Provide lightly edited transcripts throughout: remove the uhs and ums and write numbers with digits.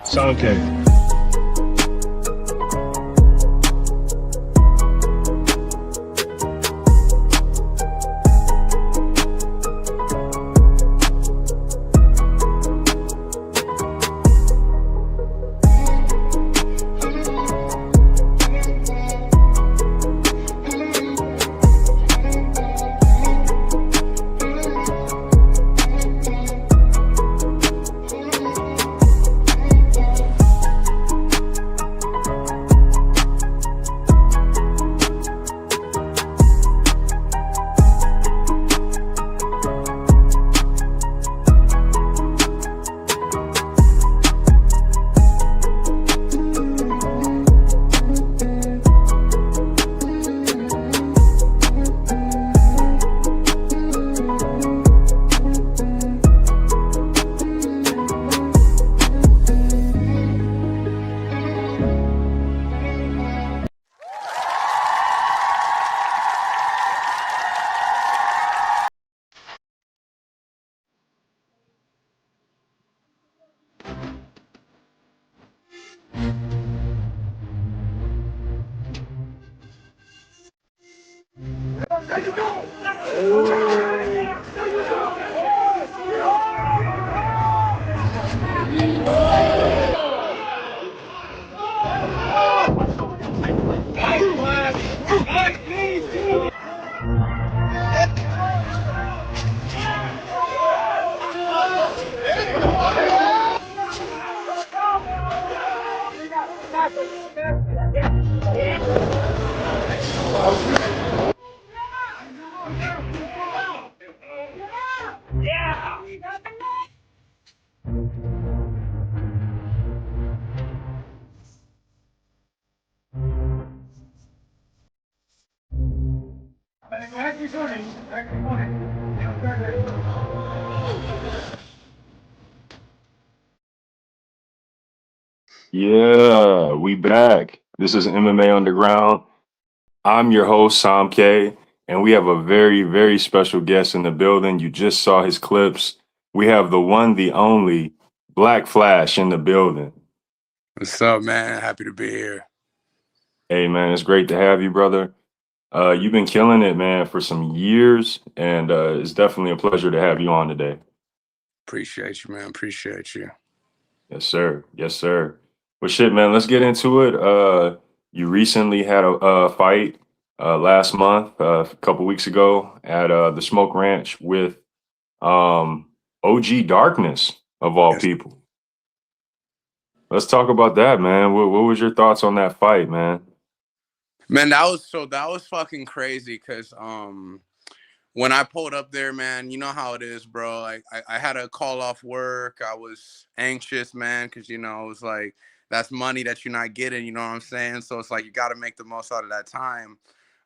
Somké. Yeah, we back. This is MMA Underground. I'm your host, Somké, and we have a very, very special guest in the building. You just saw his clips. We have the one, the only BlackFlash in the building. What's up, man? Happy to be here. Hey, man, it's great to have you, brother. You've been killing it, man, for some years, and it's definitely a pleasure to have you on today. Appreciate you, man. Appreciate you. Yes, sir. Yes, sir. Well, shit, man, let's get into it. You recently had a fight last month, a couple weeks ago at the Smoke Ranch with OG Darkness, of all Yes. people. Let's talk about that, man. What was your thoughts on that fight, man? Man, that was fucking crazy because when I pulled up there, man, you know how it is, bro. Like I had to call off work. I was anxious, man, because it was like that's money that you're not getting, you know what I'm saying? So it's like you gotta make the most out of that time.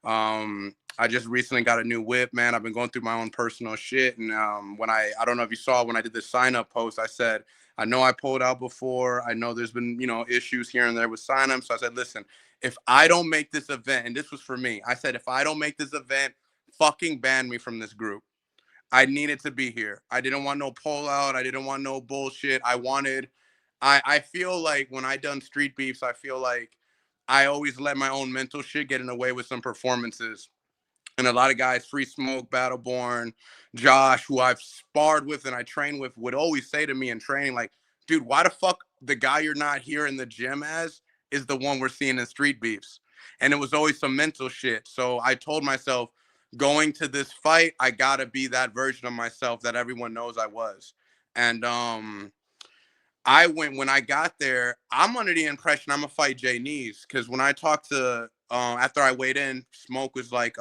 I just recently got a new whip, man. I've been going through my own personal shit. And when I don't know if you saw when I did the sign-up post, I said, I know I pulled out before. I know there's been, issues here and there with sign-ups. So I said, listen, if I don't make this event, and this was for me, I said, if I don't make this event, fucking ban me from this group. I needed to be here. I didn't want no pullout. I didn't want no bullshit. I feel like when I done street beefs, I feel like I always let my own mental shit get in the way with some performances. And a lot of guys, Free Smoke, Battleborn, Josh, who I've sparred with and I train with, would always say to me in training, like, dude, why the fuck the guy you're not here in the gym as is the one we're seeing in street beefs? And it was always some mental shit. So I told myself, going to this fight, I gotta be that version of myself that everyone knows I was. And when I got there, I'm under the impression I'm gonna fight Jay Knees, because when I talked to after I weighed in, Smoke was like,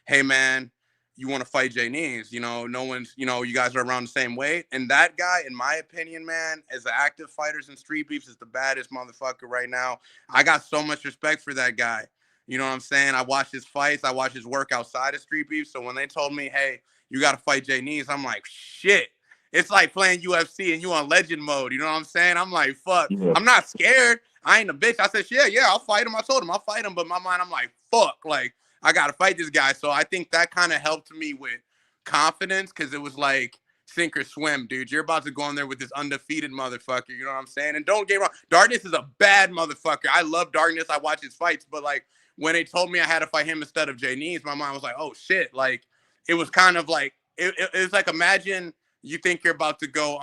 hey man, you want to fight Jay Knees? No one's, you guys are around the same weight. And that guy, in my opinion, man, as the active fighters in street beefs, is the baddest motherfucker right now. I got so much respect for that guy. You know what I'm saying? I watch his fights, I watch his work outside of street beef. So when they told me, hey, you gotta fight Jay Knees, I'm like, shit. It's like playing UFC and you on legend mode. You know what I'm saying? I'm like, fuck. Yeah. I'm not scared. I ain't a bitch. I said, yeah, I'll fight him. I told him I'll fight him. But in my mind, I'm like, fuck. Like, I got to fight this guy. So I think that kind of helped me with confidence, because it was like sink or swim, dude. You're about to go in there with this undefeated motherfucker. You know what I'm saying? And don't get me wrong, Darkness is a bad motherfucker. I love Darkness. I watch his fights, but like when they told me I had to fight him instead of Jay Nees, my mind was like, oh shit. Like it was kind of like it was like imagine you think you're about to go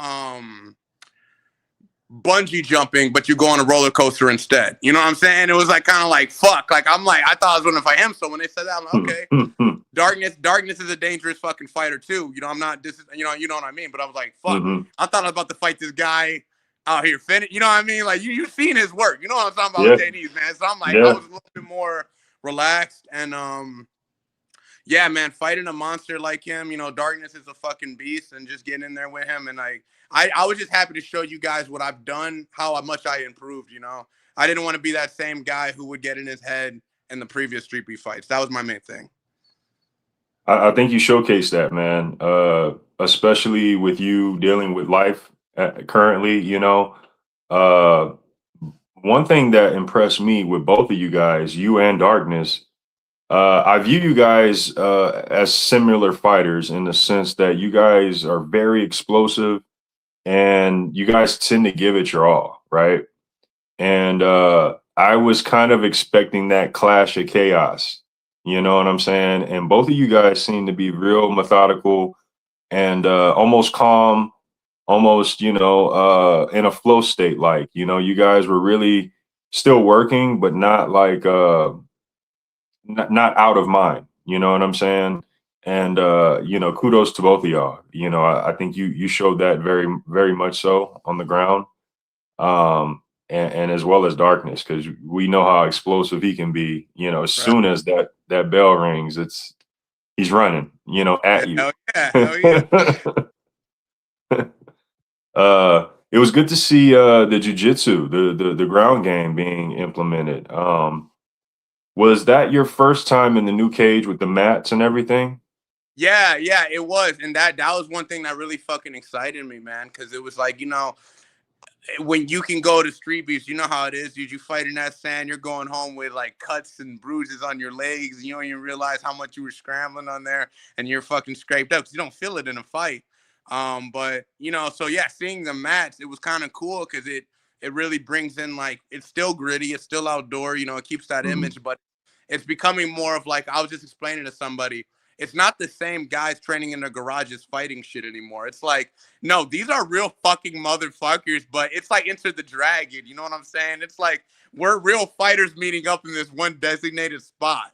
bungee jumping, but you go on a roller coaster instead. You know what I'm saying? It was like kind of like fuck. Like I'm like I thought I was gonna fight him. So when they said that, I'm like okay. Darkness is a dangerous fucking fighter too. You know, I'm not this. You know what I mean. But I was like, fuck. I thought I was about to fight this guy out here. You know what I mean? Like you've seen his work. You know what I'm talking about, with Jay man. So I'm like, I was a little bit more relaxed and yeah, man, fighting a monster like him. You know, Darkness is a fucking beast, and just getting in there with him, and I was just happy to show you guys what I've done, how much I improved. You know, I didn't want to be that same guy who would get in his head in the previous Street Beef fights. That was my main thing. I think you showcased that, man. Especially with you dealing with life currently. You know, one thing that impressed me with both of you guys, you and Darkness. I view you guys as similar fighters in the sense that you guys are very explosive and you guys tend to give it your all, right? And I was kind of expecting that clash of chaos, you know what I'm saying? And both of you guys seem to be real methodical and almost calm, almost, you know, in a flow state. Like, you know, you guys were really still working, but not like, not out of mind, you know what I'm saying? And you know, kudos to both of y'all. You know, I think you showed that very much so on the ground, and as well as Darkness, because we know how explosive he can be. You know, as soon as that bell rings, he's running. You know, at you. Hell yeah. It was good to see the jiu-jitsu, the ground game being implemented. Was that your first time in the new cage with the mats and everything? Yeah, it was. And that was one thing that really fucking excited me, man. Because it was like, you know, when you can go to Street Beefs, you know how it is. You fight in that sand, you're going home with like cuts and bruises on your legs. And you don't even realize how much you were scrambling on there and you're fucking scraped up because you don't feel it in a fight. But, you know, so yeah, seeing the mats, it was kind of cool because it really brings in like, it's still gritty. It's still outdoor. You know, it keeps that image, but it's becoming more of like, I was just explaining to somebody, it's not the same guys training in their garages fighting shit anymore. It's like, no, these are real fucking motherfuckers, but it's like Enter the Dragon. You know what I'm saying? It's like we're real fighters meeting up in this one designated spot.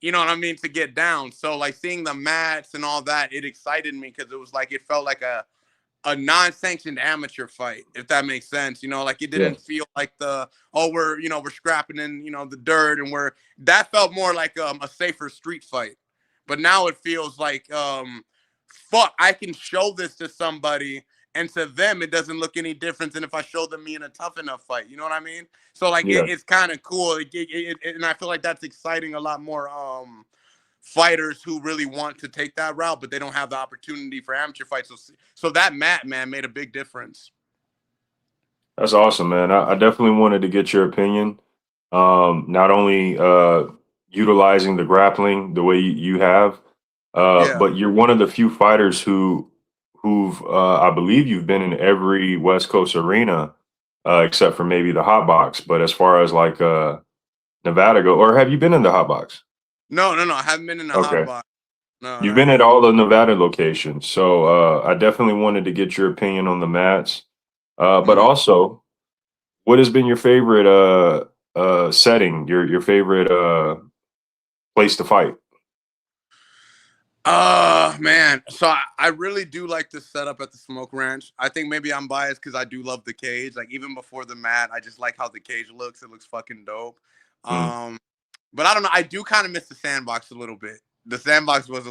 You know what I mean? To get down. So like seeing the mats and all that, it excited me because it was like, it felt like a non-sanctioned amateur fight, if that makes sense. You know, like it didn't feel like we're scrapping in, you know, the dirt, and that felt more like a safer street fight. But now it feels like fuck, I can show this to somebody, and to them it doesn't look any different than if I showed them me in a tough enough fight. You know what I mean? So like it's kind of cool. And I feel like that's exciting a lot more fighters who really want to take that route, but they don't have the opportunity for amateur fights. So that mat, man, made a big difference. That's awesome, man. I definitely wanted to get your opinion. Not only utilizing the grappling the way you have, but you're one of the few fighters who've I believe you've been in every West Coast arena except for maybe the hot box. But as far as like Nevada go, or have you been in the hot box? No, I haven't been in the hot box. No, you've been at all the Nevada locations, so I definitely wanted to get your opinion on the mats. But also, what has been your favorite setting, your favorite place to fight? Man. So I really do like the setup at the Smoke Ranch. I think maybe I'm biased because I do love the cage. Like even before the mat, I just like how the cage looks. It looks fucking dope. But I don't know. I do kind of miss the sandbox a little bit. The sandbox was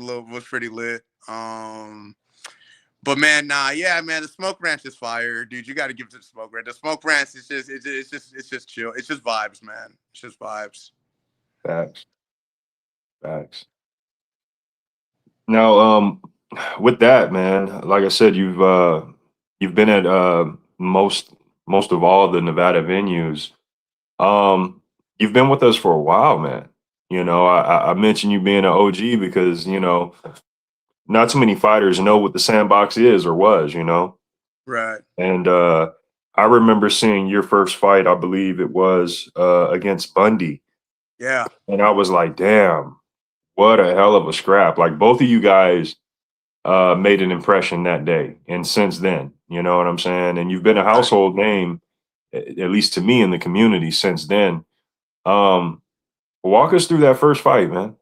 pretty lit. But man, yeah, man, the Smoke Ranch is fire, dude. You got to give it to the Smoke Ranch. The Smoke Ranch is just chill. It's just vibes, man. It's just vibes. Facts. Now, with that, man, like I said, you've been at most of all the Nevada venues. You've been with us for a while, man. You know, I mentioned you being an OG because, you know, not too many fighters know what the sandbox is or was, you know? Right. And I remember seeing your first fight, I believe it was against Bundy. Yeah. And I was like, damn, what a hell of a scrap. Like both of you guys made an impression that day. And since then, you know what I'm saying? And you've been a Right. household name, at least to me in the community since then. Um, Walk us through that first fight, man.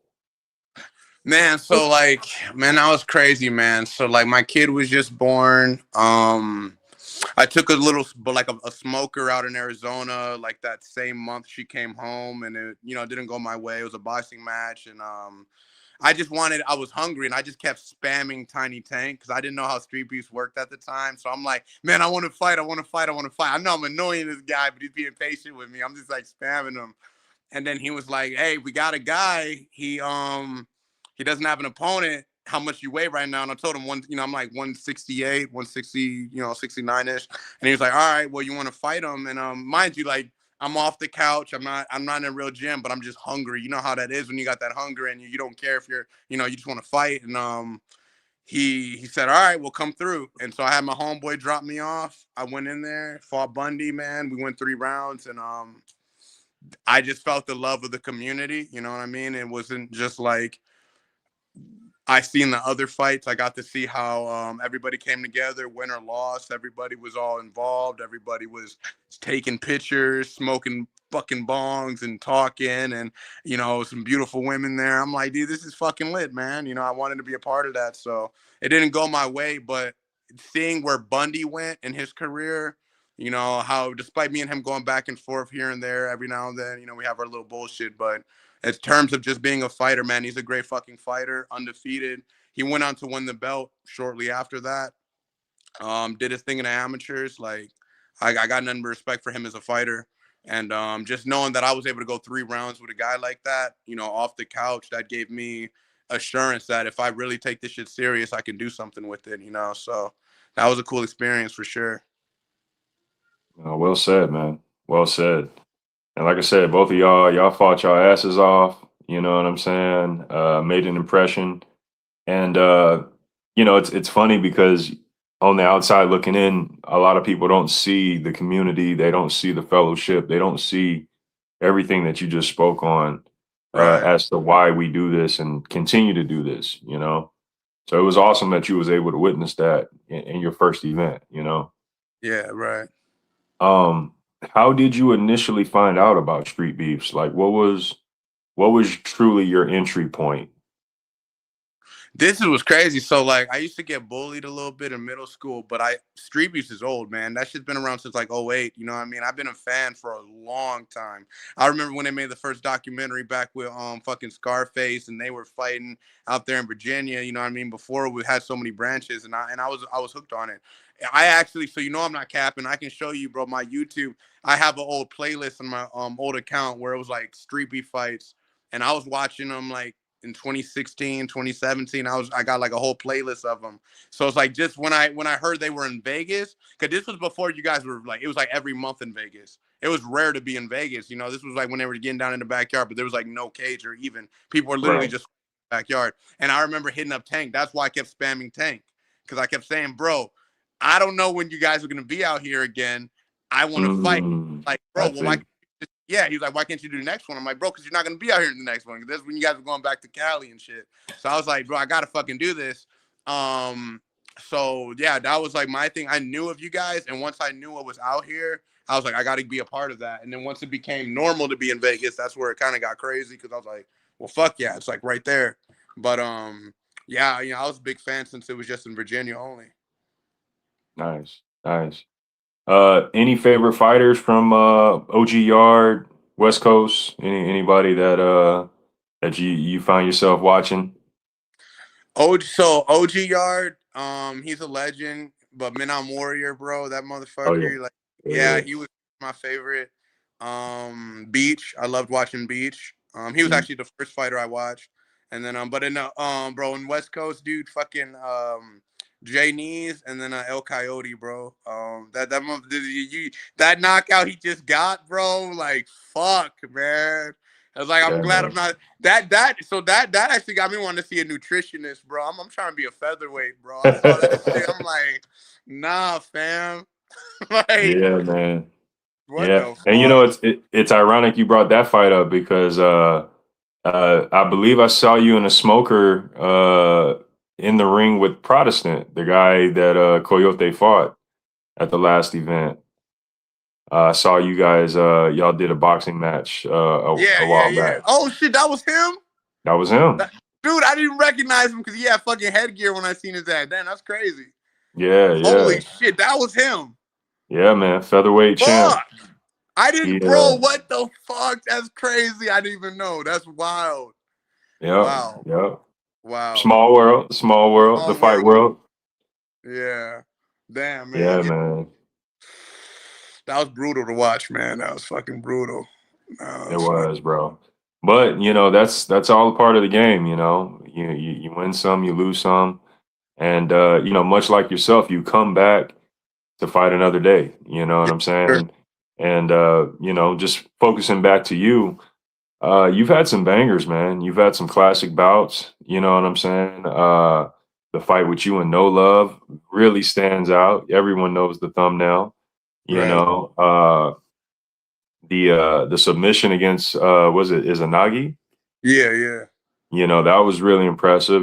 Man, so like, man, that was crazy, man. So like, my kid was just born. I took a little, like a smoker out in Arizona, like that same month she came home, and it, didn't go my way. It was a boxing match, and I was hungry, and I just kept spamming Tiny Tank because I didn't know how Street Beefs worked at the time. So I'm like, man, I want to fight, I want to fight, I want to fight. I know I'm annoying this guy, but he's being patient with me. I'm just like spamming him. And then he was like, "Hey, we got a guy. He doesn't have an opponent. How much you weigh right now?" And I told him I'm like 168, 160, 69ish. And he was like, "All right, well, you want to fight him?" And mind you, like I'm off the couch. I'm not in a real gym, but I'm just hungry. You know how that is when you got that hunger and you don't care if you just want to fight. And he said, "All right, we'll come through." And so I had my homeboy drop me off. I went in there, fought Bundy, man. We went 3 rounds, and I just felt the love of the community. You know what I mean? It wasn't just like I seen the other fights. I got to see how everybody came together, win or loss. Everybody was all involved. Everybody was taking pictures, smoking fucking bongs and talking, and some beautiful women there. I'm like, dude, this is fucking lit, man. I wanted to be a part of that. So it didn't go my way, but seeing where Bundy went in his career, how despite me and him going back and forth here and there every now and then, we have our little bullshit, but in terms of just being a fighter, man, he's a great fucking fighter, undefeated. He went on to win the belt shortly after that. Did his thing in the amateurs. Like, I got nothing but respect for him as a fighter. And just knowing that I was able to go 3 rounds with a guy like that, off the couch, that gave me assurance that if I really take this shit serious, I can do something with it. So that was a cool experience for sure. Well said, man. Well said. And like I said, both of y'all fought your asses off. You know what I'm saying? Made an impression. And it's funny because on the outside looking in, a lot of people don't see the community. They don't see the fellowship. They don't see everything that you just spoke on Right. as to why we do this and continue to do this. So it was awesome that you was able to witness that in your first event. Yeah, right. Um, how did you initially find out about Street Beefs? Like, what was truly your entry point? This was crazy. So like I used to get bullied a little bit in middle school, but Street Beefs is old, man. That shit's been around since like '08. You know what I mean? I've been a fan for a long time. I remember when they made the first documentary back with fucking Scarface, and they were fighting out there in Virginia, you know what I mean, before we had so many branches, and I was hooked on it. I actually, so I'm not capping. I can show you, bro, my YouTube. I have an old playlist on my old account where it was like Street Beef fights, and I was watching them like in 2016, 2017. I got like a whole playlist of them. So it's like just when I heard they were in Vegas, because this was before you guys were like, it was like every month in Vegas. It was rare to be in Vegas. This was like when they were getting down in the backyard, but there was like no cage, or even people were literally Right. just backyard. And I remember hitting up Tank. That's why I kept spamming Tank, because I kept saying, "Bro, I don't know when you guys are gonna be out here again. I want to fight." Like, bro, I well, why see. can't yeah, he's like, "Why can't you do the next one?" I'm like, "Bro, because you're not gonna be out here in the next one. That's when you guys are going back to Cali and shit." So I was like, "Bro, I gotta fucking do this." Um, so yeah, that was like my thing. I knew of you guys, and once I knew what was out here, I was like, I gotta be a part of that. And then once it became normal to be in Vegas, that's where it kind of got crazy, because I was like, "Well, fuck yeah, it's like right there." But yeah, I was a big fan since it was just in Virginia only. Nice. Nice. Any favorite fighters from OG Yard, West Coast? Anybody that you find yourself watching? OG Yard, he's a legend, but Minam Warrior, bro, that Oh yeah. motherfucker, like, yeah, Yeah. he was my favorite. Beach, I loved watching Beach. He was Mm. actually the first fighter I watched, and then but in bro, in West Coast, dude, fucking Jay Knees, and then El Coyote, bro. That knockout he just got, bro, like fuck, man. I was like, I'm Yeah, glad man. I'm not that actually got me wanting to see a nutritionist, bro. I'm trying to be a featherweight, bro. I saw that shit. I'm like, nah, fam. Like, Yeah, man. what Yeah, the and fuck? it's ironic you brought that fight up because I believe I saw you in a smoker in the ring with Protestant, the guy that Coyote fought at the last event. I saw you guys. Y'all did a boxing match Yeah, a yeah, while yeah. back. Oh shit, that was him? That was him. Dude, I didn't recognize him because he had fucking headgear when I seen his ass. Damn, that's crazy. Yeah, Holy yeah, shit, that was him. yeah, man. Featherweight champ. Fuck. I He, didn't, bro. What the fuck? That's crazy. I didn't even know. That's wild. yep, Wow. yep. Wow. Small world, small world. The Small fight world. world. Yeah. Damn, man. Yeah, Yeah. man. That was brutal to watch, man. That was fucking brutal. That It was fucking. was, bro. But that's all part of the game. You win some, you lose some, and much like yourself, you come back to fight another day. You know what I'm Sure. saying? And just focusing back to you, you've had some bangers, man. You've had some classic bouts. You know what I'm saying? The fight with you and No Love really stands out. Everyone knows the thumbnail. You Right. know, the submission against was it Izanagi? Yeah, yeah. That was really impressive.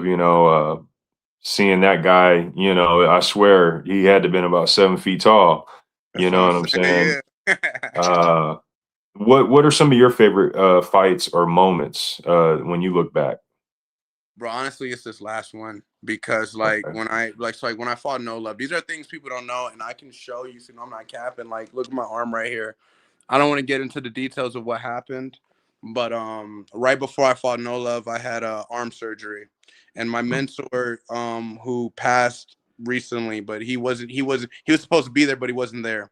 Seeing that guy, I swear he had to been about 7 feet tall. You That's what know I'm what I'm saying? saying. Yeah. Uh, what are some of your favorite fights or moments when you look back? Bro, honestly, it's this last one because Okay. when I fought No Love, these are things people don't know, and I can show you. So I'm not capping. Like, look at my arm right here. I don't want to get into the details of what happened, but right before I fought No Love, I had arm surgery, and my Hmm. mentor, who passed recently, but he was supposed to be there, but he wasn't there.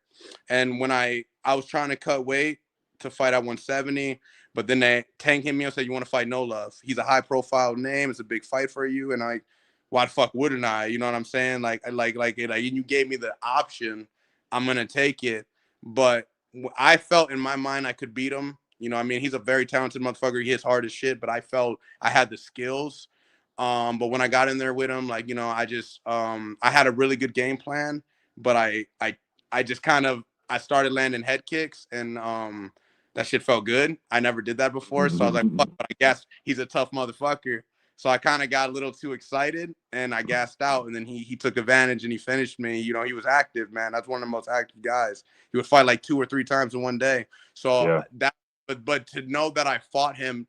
And when I was trying to cut weight to fight at 170, but then they Tank hit me and said, "You want to fight No Love? He's a high profile name. It's a big fight for you." And why the fuck wouldn't I? You know what I'm saying? You gave me the option. I'm gonna take it, but I felt in my mind I could beat him. You know, I mean, he's a very talented motherfucker. He hits hard as shit, but I felt I had the skills. But when I got in there with him, I had a really good game plan, but I just kind of I started landing head kicks and that shit felt good. I never did that before, so I was like, fuck, but I guess he's a tough motherfucker. So I kind of got a little too excited and I gassed out, and then he took advantage and he finished me. You know, he was active, man. That's one of the most active guys. He would fight like 2 or 3 times in one day. So Yeah. but to know that I fought him,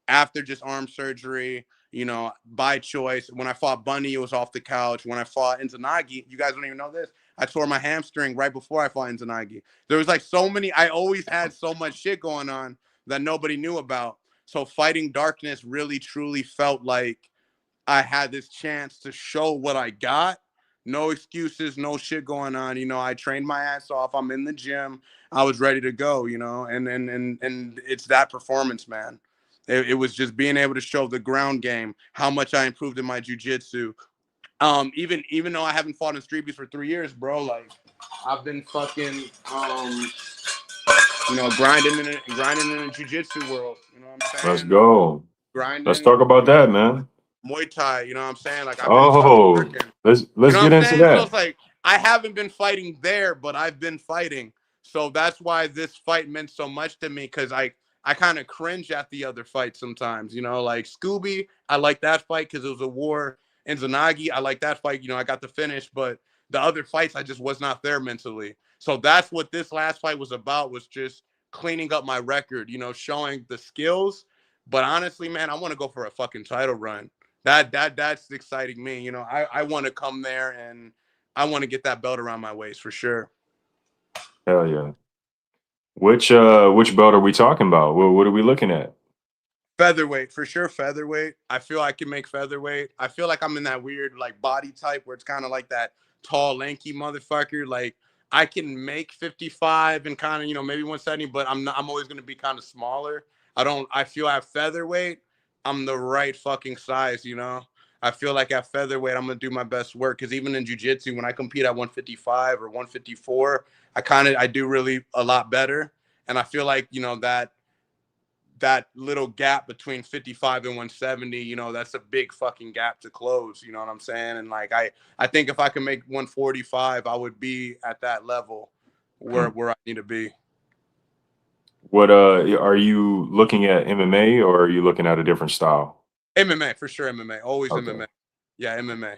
after just arm surgery, by choice. When I fought Bunny, it was off the couch. When I fought Izanagi, you guys don't even know this. I tore my hamstring right before I fought Izanagi. There was like so many. I always had so much shit going on that nobody knew about. So fighting darkness really truly felt like I had this chance to show what I got. No excuses, no shit going on. I trained my ass off. I'm in the gym. I was ready to go, and it's that performance, man. It was just being able to show the ground game, how much I improved in my jujitsu. Even though I haven't fought in StreetBeefs for 3 years, bro, like I've been fucking grinding in the jujitsu world. You know what I'm Let's saying? go. Let's Grinding, talk about that, man. Muay Thai, you know what I'm saying? Like I've been fucking Oh, working. You let's know what get I'm into saying? So that. it's like I haven't been fighting there, but I've been fighting. So that's why this fight meant so much to me because I kind of cringe at the other fights sometimes. Like Scooby, I like that fight because it was a war. And Zanagi, I like that fight. I got the finish, but the other fights I just was not there mentally. So that's what this last fight was about, was just cleaning up my record, showing the skills. But honestly, man, I want to go for a fucking title run. That's exciting me. I want to come there and I want to get that belt around my waist for sure. Hell yeah. Which belt are we talking about? What are we looking at? Featherweight for sure. Featherweight. I feel I can make featherweight. I feel like I'm in that weird like body type where it's kind of like that tall, lanky motherfucker. Like I can make 55 and kind of maybe 170, but I'm not. I'm always gonna be kind of smaller. I don't. I feel at featherweight, I'm the right fucking size. I feel like at featherweight, I'm gonna do my best work because even in jujitsu, when I compete at 155 or 154, I do really a lot better. And I feel like that that little gap between 55 and 170, you know, that's a big fucking gap to close. You know what I'm saying? And like, I think if I can make 145, I would be at that level Hmm. where I need to be. What are you looking at MMA or are you looking at a different style? MMA for sure. MMA, always Okay. MMA. Yeah, MMA.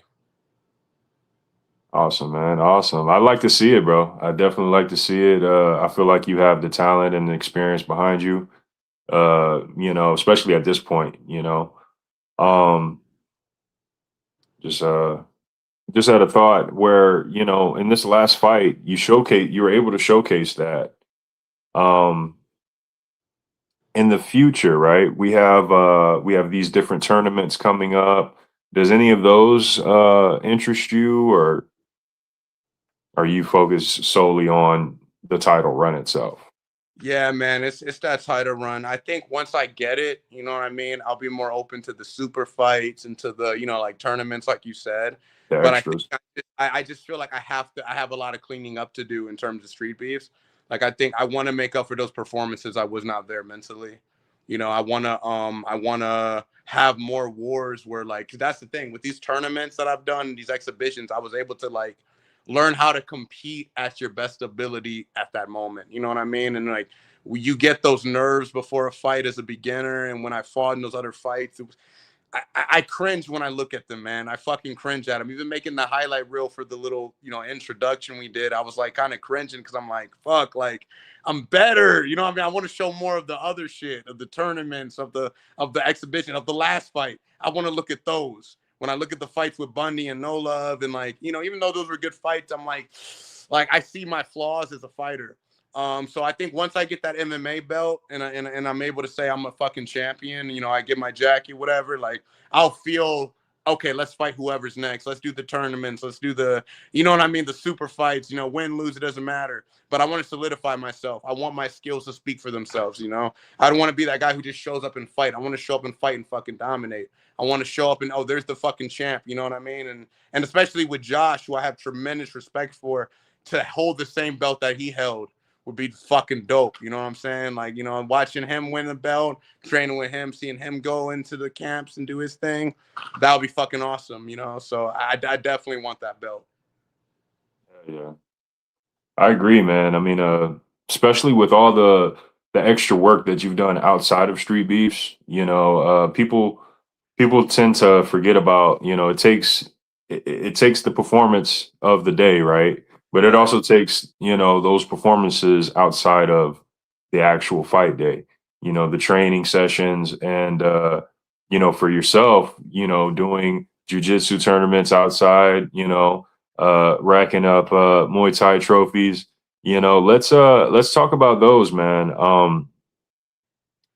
Awesome, man. Awesome. I like to see it, bro. I definitely like to see it. I feel like you have the talent and the experience behind you. You know, especially at this point, you know. Um, just just had a thought where, you know, in this last fight, you were able to showcase that. Um, in the future, right? We have these different tournaments coming up. Does any of those interest you, or are you focused solely on the title run itself? Yeah, man, it's that title run. I think once I get it, you know what I mean, I'll be more open to the super fights and to the, you know, like tournaments, like you said. The But I think extras. I just feel like I have a lot of cleaning up to do in terms of street beefs. Like I think I want to make up for those performances I was not there mentally. You know, I wanna have more wars where like, 'cause that's the thing with these tournaments that I've done, these exhibitions, I was able to like learn how to compete at your best ability at that moment. You know what I mean? And like you get those nerves before a fight as a beginner. And when I fought in those other fights, I cringe when I look at them, man. I fucking cringe at them. Even making the highlight reel for the little, you know, introduction we did, I was like kind of cringing because I'm like, fuck, like I'm better. You know what I mean? I want to show more of the other shit, of the tournaments, of the exhibition, of the last fight. I want to look at those. When I look at the fights with Bundy and No Love, and like, you know, even though those were good fights, I'm like I see my flaws as a fighter. So I think once I get that MMA belt and I'm able to say I'm a fucking champion, you know, I get my Jackie, whatever, like I'll feel okay. Let's fight whoever's next. Let's do the tournaments. Let's do the, you know what I mean, the super fights. You know, win, lose, it doesn't matter. But I want to solidify myself. I want my skills to speak for themselves. You know, I don't want to be that guy who just shows up and fight. I want to show up and fight and fucking dominate. I want to show up and oh, there's the fucking champ. You know what I mean? And especially with Josh, who I have tremendous respect for, to hold the same belt that he held would be fucking dope. You know what I'm saying? Like, you know, watching him win the belt, training with him, seeing him go into the camps and do his thing, that would be fucking awesome, you know? So I definitely want that belt. Yeah, I agree, man. I mean, especially with all the extra work that you've done outside of street beefs, you know, people tend to forget about, you know, it takes the performance of the day, right? But it Right. also takes, you know, those performances outside of the actual fight day, you know, the training sessions and you know, for yourself, you know, doing jujitsu tournaments outside, you know, racking up Muay Thai trophies. You know, let's talk about those, man.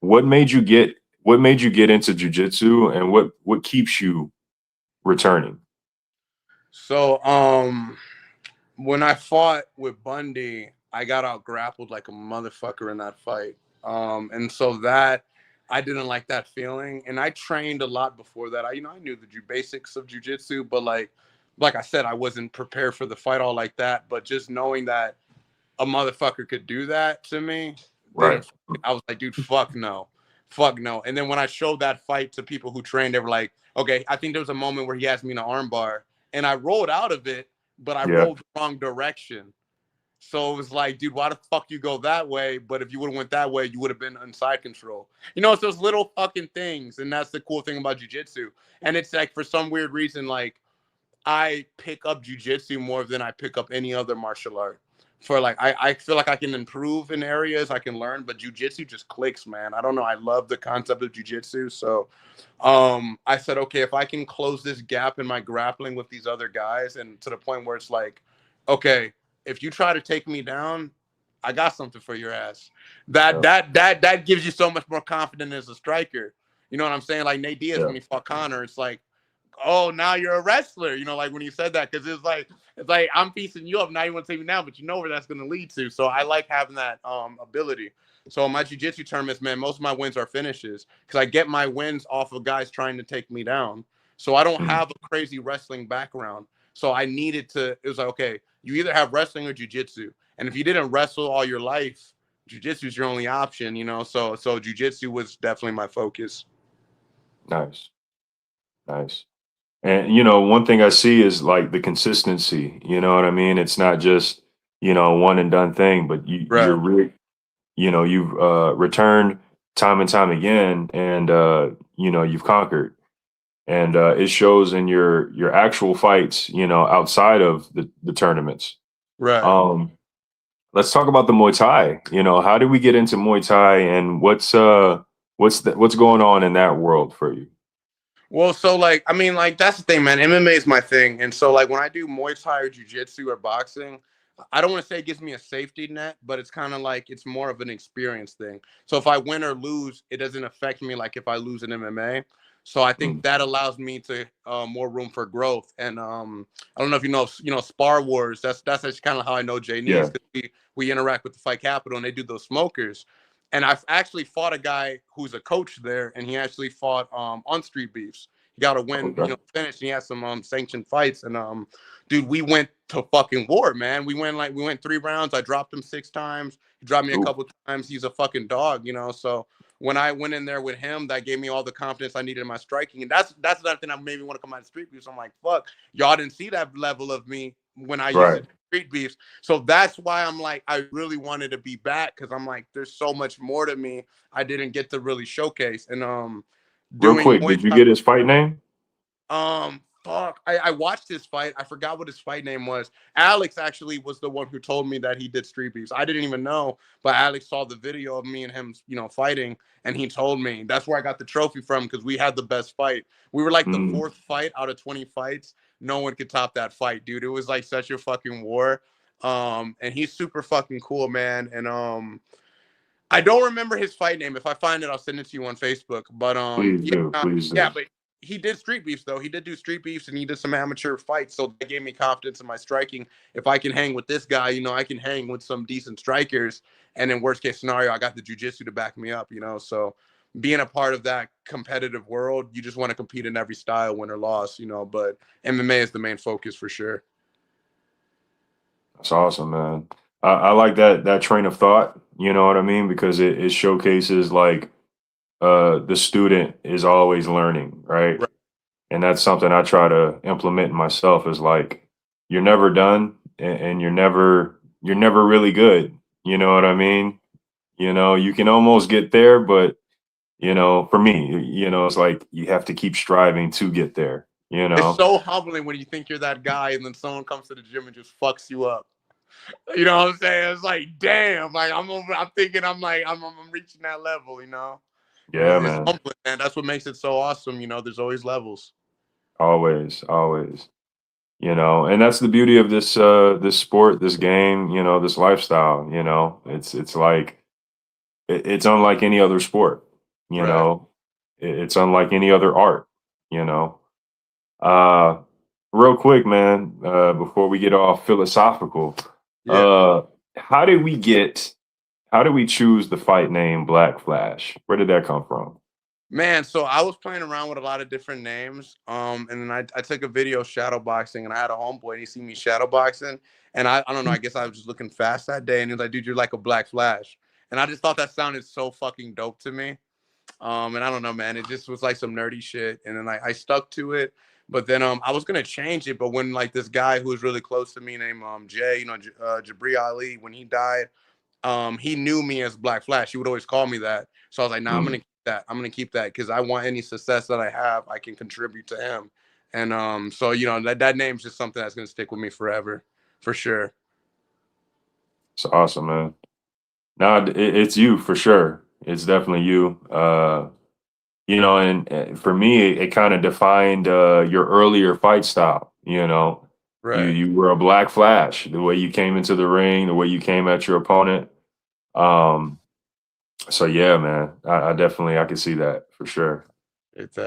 What made you get what made you get into jujitsu, and what keeps you returning? So, when I fought with Bundy, I got out grappled like a motherfucker in that fight. And so that I didn't like that feeling. And I trained a lot before that. I, you know, I knew the basics of jujitsu, but like I said, I wasn't prepared for the fight all like that. But just knowing that a motherfucker could do that to me Right. didn't. I was like, dude, fuck no, fuck no. And then when I showed that fight to people who trained, they were like, okay. I think there was a moment where he asked me in an armbar, and I rolled out of it, but I Yeah. rolled the wrong direction. So it was like, dude, why the fuck you go that way? But if you would have went that way, you would have been on side control. You know, it's those little fucking things, and that's the cool thing about jujitsu. And it's like for some weird reason, like I pick up jujitsu more than I pick up any other martial art. For like, I feel like I can improve in areas I can learn, but jujitsu just clicks, man. I don't know. I love the concept of jujitsu. So I said, okay, if I can close this gap in my grappling with these other guys and to the point where it's like, okay, if you try to take me down, I got something for your ass. Yeah. That gives you so much more confidence as a striker. You know what I'm saying? Like Nate Diaz Yeah. when he fought Connor, it's like, oh, now you're a wrestler. You know, like when you said that, because it's like I'm piecing you up. Now you want to take me down, but you know where that's going to lead to. So I like having that ability. So in my jiu-jitsu tournaments, man, most of my wins are finishes because I get my wins off of guys trying to take me down. So I don't Mm. have a crazy wrestling background. So I needed to. It was like, okay, you either have wrestling or jiu-jitsu, and if you didn't wrestle all your life, jiu-jitsu is your only option, you know. So jiu-jitsu was definitely my focus. Nice, nice. And you know, one thing I see is like the consistency. You know what I mean? It's not just, you know, one and done thing, but you're Right. re you know, you've returned time and time again, and you know, you've conquered. And it shows in your actual fights, you know, outside of the tournaments. Right. Um, let's talk about the Muay Thai. You know, how did we get into Muay Thai, and what's going on in that world for you? Well, so like, I mean, like that's the thing, man. MMA is my thing, and so like when I do Muay Thai or Jiu-Jitsu or boxing, I don't want to say it gives me a safety net, but it's kind of like it's more of an experience thing. So if I win or lose, it doesn't affect me like if I lose in MMA. So I think Mm, that allows me to more room for growth. And I don't know if you know Spar Wars. That's actually kind of how I know Jay Nees, yeah. because we interact with the Fight Capital and they do those smokers. And I've actually fought a guy who's a coach there, and he actually fought on Street Beefs. He got a win, Okay. finish. And he had some sanctioned fights, and dude, we went to fucking war, man. We went 3 rounds. I dropped him 6 times. He dropped me a Ooh, couple times. He's a fucking dog, you know. So when I went in there with him, that gave me all the confidence I needed in my striking, and that's another thing that made me want to come out of Street Beefs. I'm like, fuck, y'all didn't see that level of me when I used to right. do Street Beefs. So that's why I'm like, I really wanted to be back, because I'm like, there's so much more to me I didn't get to really showcase. And Real doing quick, Muay did you Thai. get his fight name? Fuck. I watched his fight. I forgot what his fight name was. Alex actually was the one who told me that he did Street Beefs. I didn't even know, but Alex saw the video of me and him, fighting, and he told me. That's where I got the trophy from, because we had the best fight. We were like the Mm, fourth fight out of 20 fights. No one could top that fight, dude. It was like such a fucking war. And he's super fucking cool, man. And I don't remember his fight name. If I find it, I'll send it to you on Facebook. But please do, please yeah, do. but he did Street Beefs though. He did do Street Beefs, and he did some amateur fights, so that gave me confidence in my striking. If I can hang with this guy, I can hang with some decent strikers. And in worst case scenario, I got the jujitsu to back me up. So being a part of that competitive world, you just want to compete in every style, win or loss. But MMA is the main focus for sure. That's awesome, man. I like that train of thought. You know what I mean? Because it showcases like the student is always learning, right? Right. And that's something I try to implement in myself is like you're never done, and you're never really good. You know what I mean? You know, you can almost get there, but you know, for me, you know, it's like you have to keep striving to get there, you It's know? so humbling when you think you're that guy, and then someone comes to the gym and just fucks you up. You know what I'm saying? It's like, damn, like I'm thinking I'm like, I'm reaching that level. Yeah, It's man. humbling, man. That's what makes it so awesome. There's always levels. Always, always. You know, and that's the beauty of this sport, this game, you know, this lifestyle, you know. It's like it's unlike any other sport, you Right. know. It's unlike any other art, you know. Uh real quick, man, before we get all philosophical, Yeah. uh how did we get how did we choose the fight name BlackFlash? Where did that come from? Man, so I was playing around with a lot of different names. And then I took a video shadow boxing, and I had a homeboy and he seen me shadow boxing. And I don't know, I guess I was just looking fast that day, and he was like, dude, you're like a Black Flash. And I just thought that sounded so fucking dope to me. And I don't know, man, it just was like some nerdy shit. And then I stuck to it. But then I was gonna change it, but when like this guy who was really close to me named Jay, Jabri Ali, when he died, he knew me as Black Flash. He would always call me that. So I was like, nah, I'm Mm, gonna keep that. I'm gonna keep that, because I want any success that I have, I can contribute to him. And so that name's just something that's gonna stick with me forever, for sure. it's awesome, man. No, it's you for sure. It's definitely you. You know, and for me, it kind of defined your earlier fight style. You know, Right. you were a Black Flash. The way you came into the ring, the way you came at your opponent. Um, so yeah, man, I definitely I can see that for sure. It's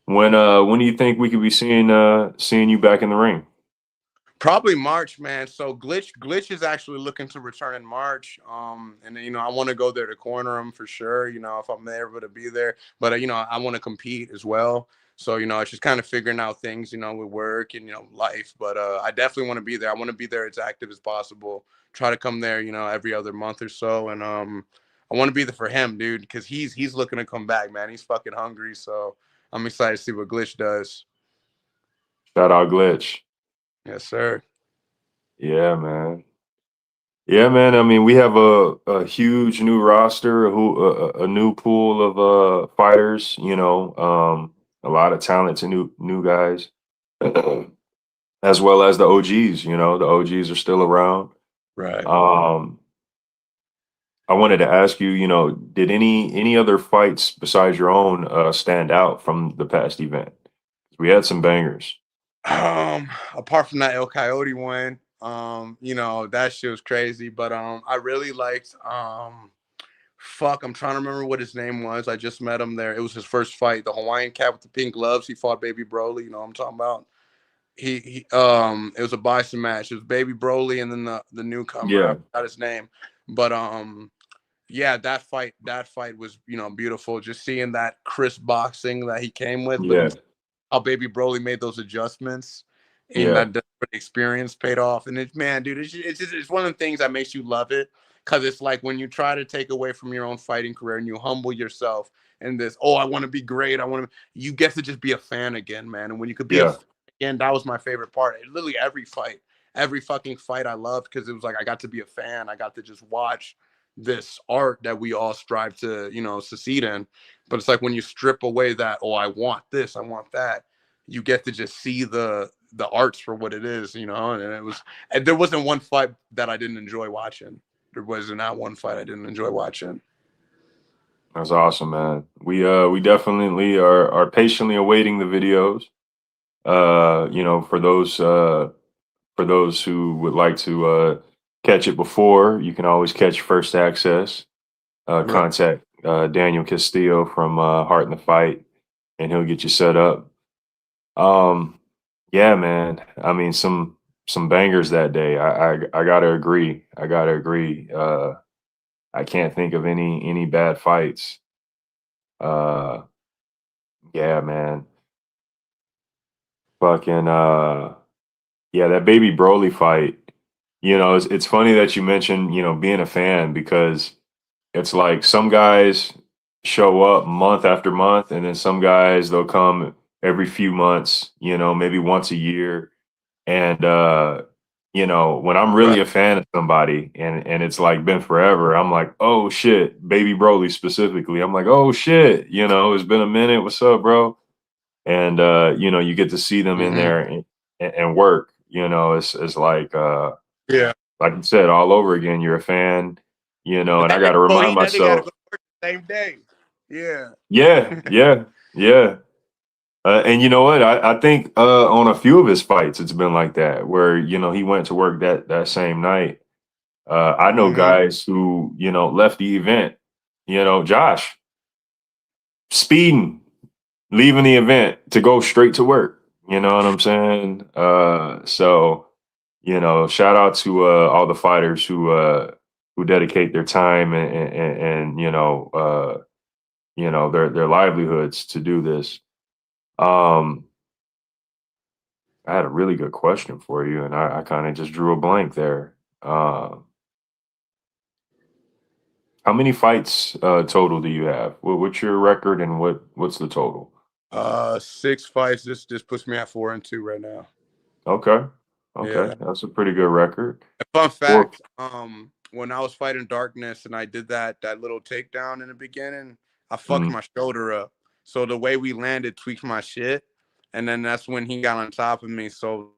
When do you think we could be seeing you back in the ring? Probably March, man. So Glitch is actually looking to return in March. And then, I want to go there to corner him for sure. If I'm able to be there, but I want to compete as well. So, you know, it's just kind of figuring out things, you know, with work and, you know, life. But I definitely want to be there. I want to be there as active as possible. Try to come there, you know, every other month or so. And I want to be there for him, dude, because he's looking to come back, man. He's fucking hungry. So I'm excited to see what Glitch does. Shout out Glitch. Yes, sir. Yeah, man. Yeah, man. I mean, we have a huge new roster, a new pool of fighters. You know, a lot of talented new guys, as well as the OGs. You know, the OGs are still around. Right. Um, I wanted to ask you, you know, did any other fights besides your own stand out from the past event? We had some bangers. Apart from that El Coyote one, you know, that shit was crazy. But I really liked fuck, I'm trying to remember what his name was. I just met him there. It was his first fight. The Hawaiian cat with the pink gloves. He fought Baby Broly. You know what I'm talking about? It was a boxing match. It was Baby Broly and then the newcomer. I Yeah, forgot his name. But yeah, that fight was, you know, beautiful. Just seeing that crisp boxing that he came with, but then yeah, how Baby Broly made those adjustments and yeah, that experience paid off. And it's, man, dude, it's one of the things that makes you love it, because it's like when you try to take away from your own fighting career and you humble yourself and this, oh, I want to be great. You get to just be a fan again, man. And when you could be a yeah, fan again, that was my favorite part. Literally every fight, every fucking fight I loved, because it was like I got to be a fan. I got to just watch this art that we all strive to, you know, succeed in. But it's like when you strip away that, oh, I want this, I want that, you get to just see the arts for what it is, you know. And there wasn't one fight that I didn't enjoy watching. There was not one fight I didn't enjoy watching. that's awesome, man. We definitely are patiently awaiting the videos. You know, for those who would like to catch it before, you can always catch first access. Right. Contact Daniel Castillo from Heart in the Fight, and he'll get you set up. Um, yeah, man. I mean, some bangers that day. I gotta agree. I gotta agree. I can't think of any bad fights. Uh, yeah, man. Fucking yeah, that Baby Broly fight. You know, it's funny that you mentioned, you know, being a fan, because it's like some guys show up month after month, and then some guys they'll come every few months, you know, maybe once a year. And you know, when I'm Right. really a fan of somebody and it's like been forever, I'm like, oh shit, Baby Broly specifically. I'm like, oh shit, you know, it's been a minute. What's up, bro? And you know, you get to see them in Mm-hmm. there and work. You know, it's Yeah. like you said, all over again. You're a fan, you know, and I Man, got to oh, remind he had to gotta myself, go to work the same day. Yeah. yeah, yeah, yeah. And you know what? I think on a few of his fights, it's been like that, where you know he went to work that same night. I know Mm-hmm. guys who you know left the event. You know, Josh speeding, leaving the event to go straight to work. You know what I'm saying? So you know, shout out to all the fighters who dedicate their time and you know their livelihoods to do this. Um, I had a really good question for you, and I kind of just drew a blank there. How many fights total do you have? What's your record, and what's the total? 6 fights. This puts me at 4-2 right now. Okay, okay, Yeah. that's a pretty good record. Fun Four. fact, when I was fighting darkness and I did that little takedown in the beginning, I fucked Mm, my shoulder up. So the way we landed tweaked my shit. And then that's when he got on top of me. So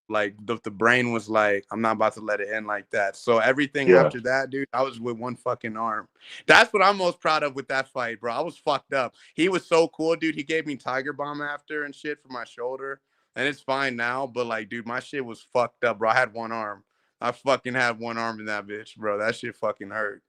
like the brain was like, I'm not about to let it end like that. So everything yeah, after that, dude, I was with one fucking arm. That's what I'm most proud of with that fight, bro. I was fucked up. He was so cool, dude. He gave me Tiger Bomb after and shit for my shoulder. And it's fine now, but like, dude, my shit was fucked up, bro. I had one arm. I fucking had one arm in that bitch, bro. That shit fucking hurt.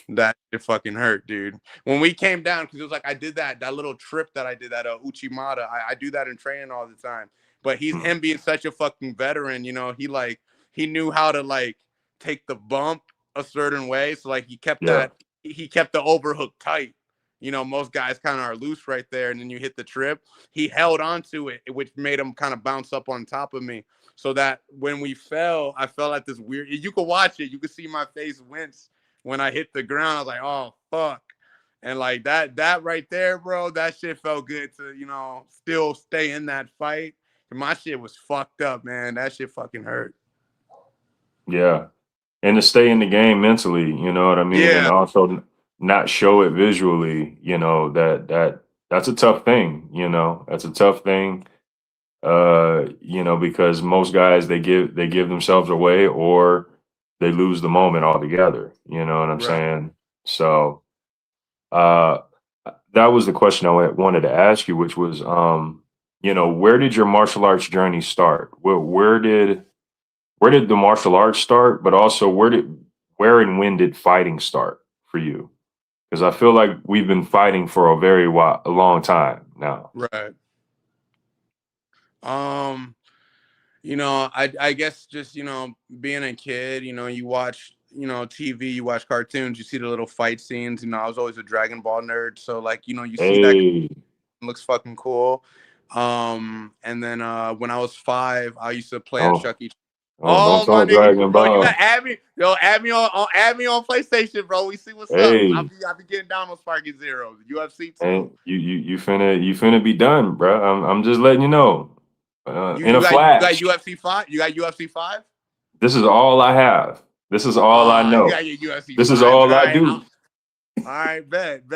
That shit fucking hurt, dude. When we came down, because it was like I did that little trip that I did at Uchimata. I do that in training all the time. But mm, him being such a fucking veteran, you know, he knew how to like take the bump a certain way. So like he kept yeah, the overhook tight. you know, most guys kind of are loose right there, and then you hit the trip. He held on to it, which made him kind of bounce up on top of me. So that when we fell, I felt like this weird. You could watch it. You could see my face wince when I hit the ground. I was like, oh fuck. And like that right there, bro, that shit felt good to, you know, still stay in that fight. My shit was fucked up, man. That shit fucking hurt. Yeah. And to stay in the game mentally, you know what I mean? And Yeah. also not show it visually, you know, that's a tough thing, you know. That's a tough thing. You know, because most guys they give themselves away or they lose the moment altogether. You know what I'm Right. saying? So uh that was the question I wanted to ask you, which was you know, where did your martial arts journey start? Where did the martial arts start, but also where and when did fighting start for you? Because I feel like we've been fighting for a long time now. Right. Um, you know, I guess just, you know, being a kid, you know, you watch, you know, TV, you watch cartoons, you see the little fight scenes. You know, I was always a Dragon Ball nerd, so like, you know, you see that Hey, looks fucking cool. And then when I was 5, I used to play at oh, Chuck E. don't Oh my talk nigga, Dragon bro, you got Ball. add me, yo, add me on PlayStation, bro. We see what's up. Hey, I'll be getting down on Sparky Zero, UFC too. and you finna be done, bro. I'm just letting you know. You In a you got you got flash. UFC 5? You got UFC 5? This is all I have. This is all I You know. got your UFC This is five. all I do. All right, bet.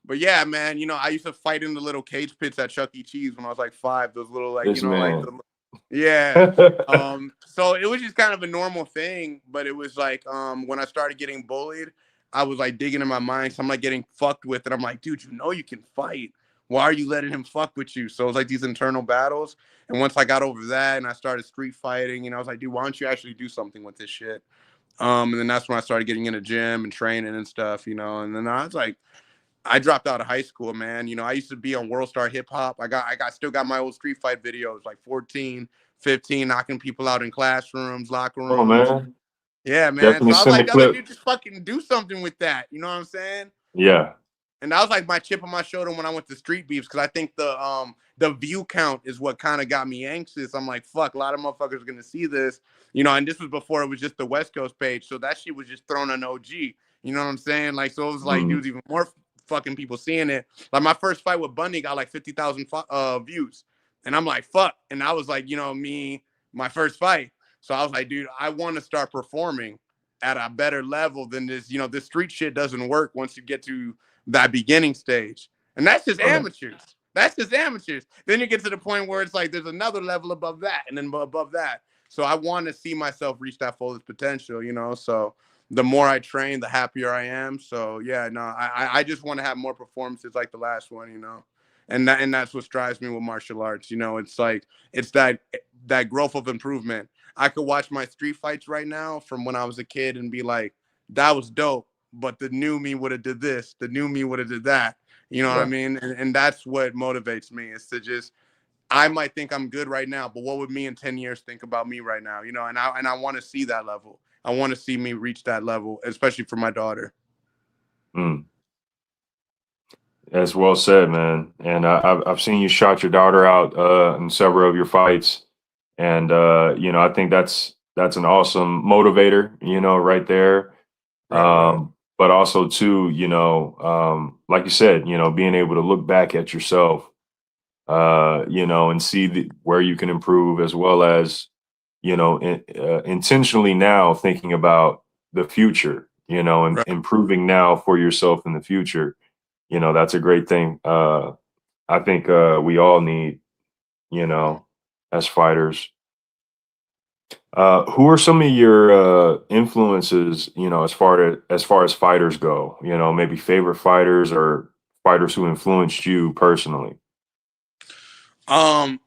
But yeah, man, you know, I used to fight in the little cage pits at Chuck E. Cheese when I was like 5. Those little, like, you This know, like man. the, yeah. So it was just kind of a normal thing, but it was like, when I started getting bullied, I was like digging in my mind. So I'm like getting fucked with, and I'm like, dude, you know you can fight. Why are you letting him fuck with you? So it was like these internal battles. And once I got over that and I started street fighting, you know, I was like, dude, why don't you actually do something with this shit? And then that's when I started getting in the gym and training and stuff, you know. And then I was like, I dropped out of high school, man. You know, I used to be on World Star Hip Hop. Still got my old street fight videos, like 14, 15, knocking people out in classrooms, locker Oh rooms. man. Yeah, man. Definitely So send a I was like, clip. dude, just fucking do something with that. You know what I'm saying? Yeah. And that was like my chip on my shoulder when I went to Street Beefs, because I think the view count is what kind of got me anxious. I'm like, fuck, a lot of motherfuckers are gonna see this, you know. And this was before it was just the West Coast page, so that shit was just thrown on OG. You know what I'm saying? Like, so it was like, Mm, there was even more fucking people seeing it. Like my first fight with Bundy got like 50,000 views, and I'm like, fuck. And I was like, you know, my first fight. So I was like, dude, I want to start performing at a better level than this. You know, this street shit doesn't work once you get to that beginning stage. And that's just right. amateurs. That's just amateurs. Then you get to the point where it's like there's another level above that, and then above that. So I want to see myself reach that fullest potential, you know. So the more I train, the happier I am. So yeah, no, I just want to have more performances like the last one, you know. And that's what drives me with martial arts. You know, it's like it's that growth of improvement. I could watch my street fights right now from when I was a kid and be like, that was dope, but the new me would have did this, the new me would have did that. You know what I Yeah. mean? And that's what motivates me, is to just, I might think I'm good right now, but what would me in 10 years think about me right now? You know, and I want to see that level. I want to see me reach that level, especially for my daughter. Mm. That's well said, man. And I've seen you shot your daughter out in several of your fights, and you know I think that's an awesome motivator, you know, right there. Right. But also too, you know, like you said, you know, being able to look back at yourself, you know, and see where you can improve, as well as, you know, intentionally now thinking about the future, you know, and Right. improving now for yourself in the future. You know, that's a great thing. I think we all need, you know, as fighters. Who are some of your influences, you know, as far as fighters go? You know, maybe favorite fighters or fighters who influenced you personally. Um,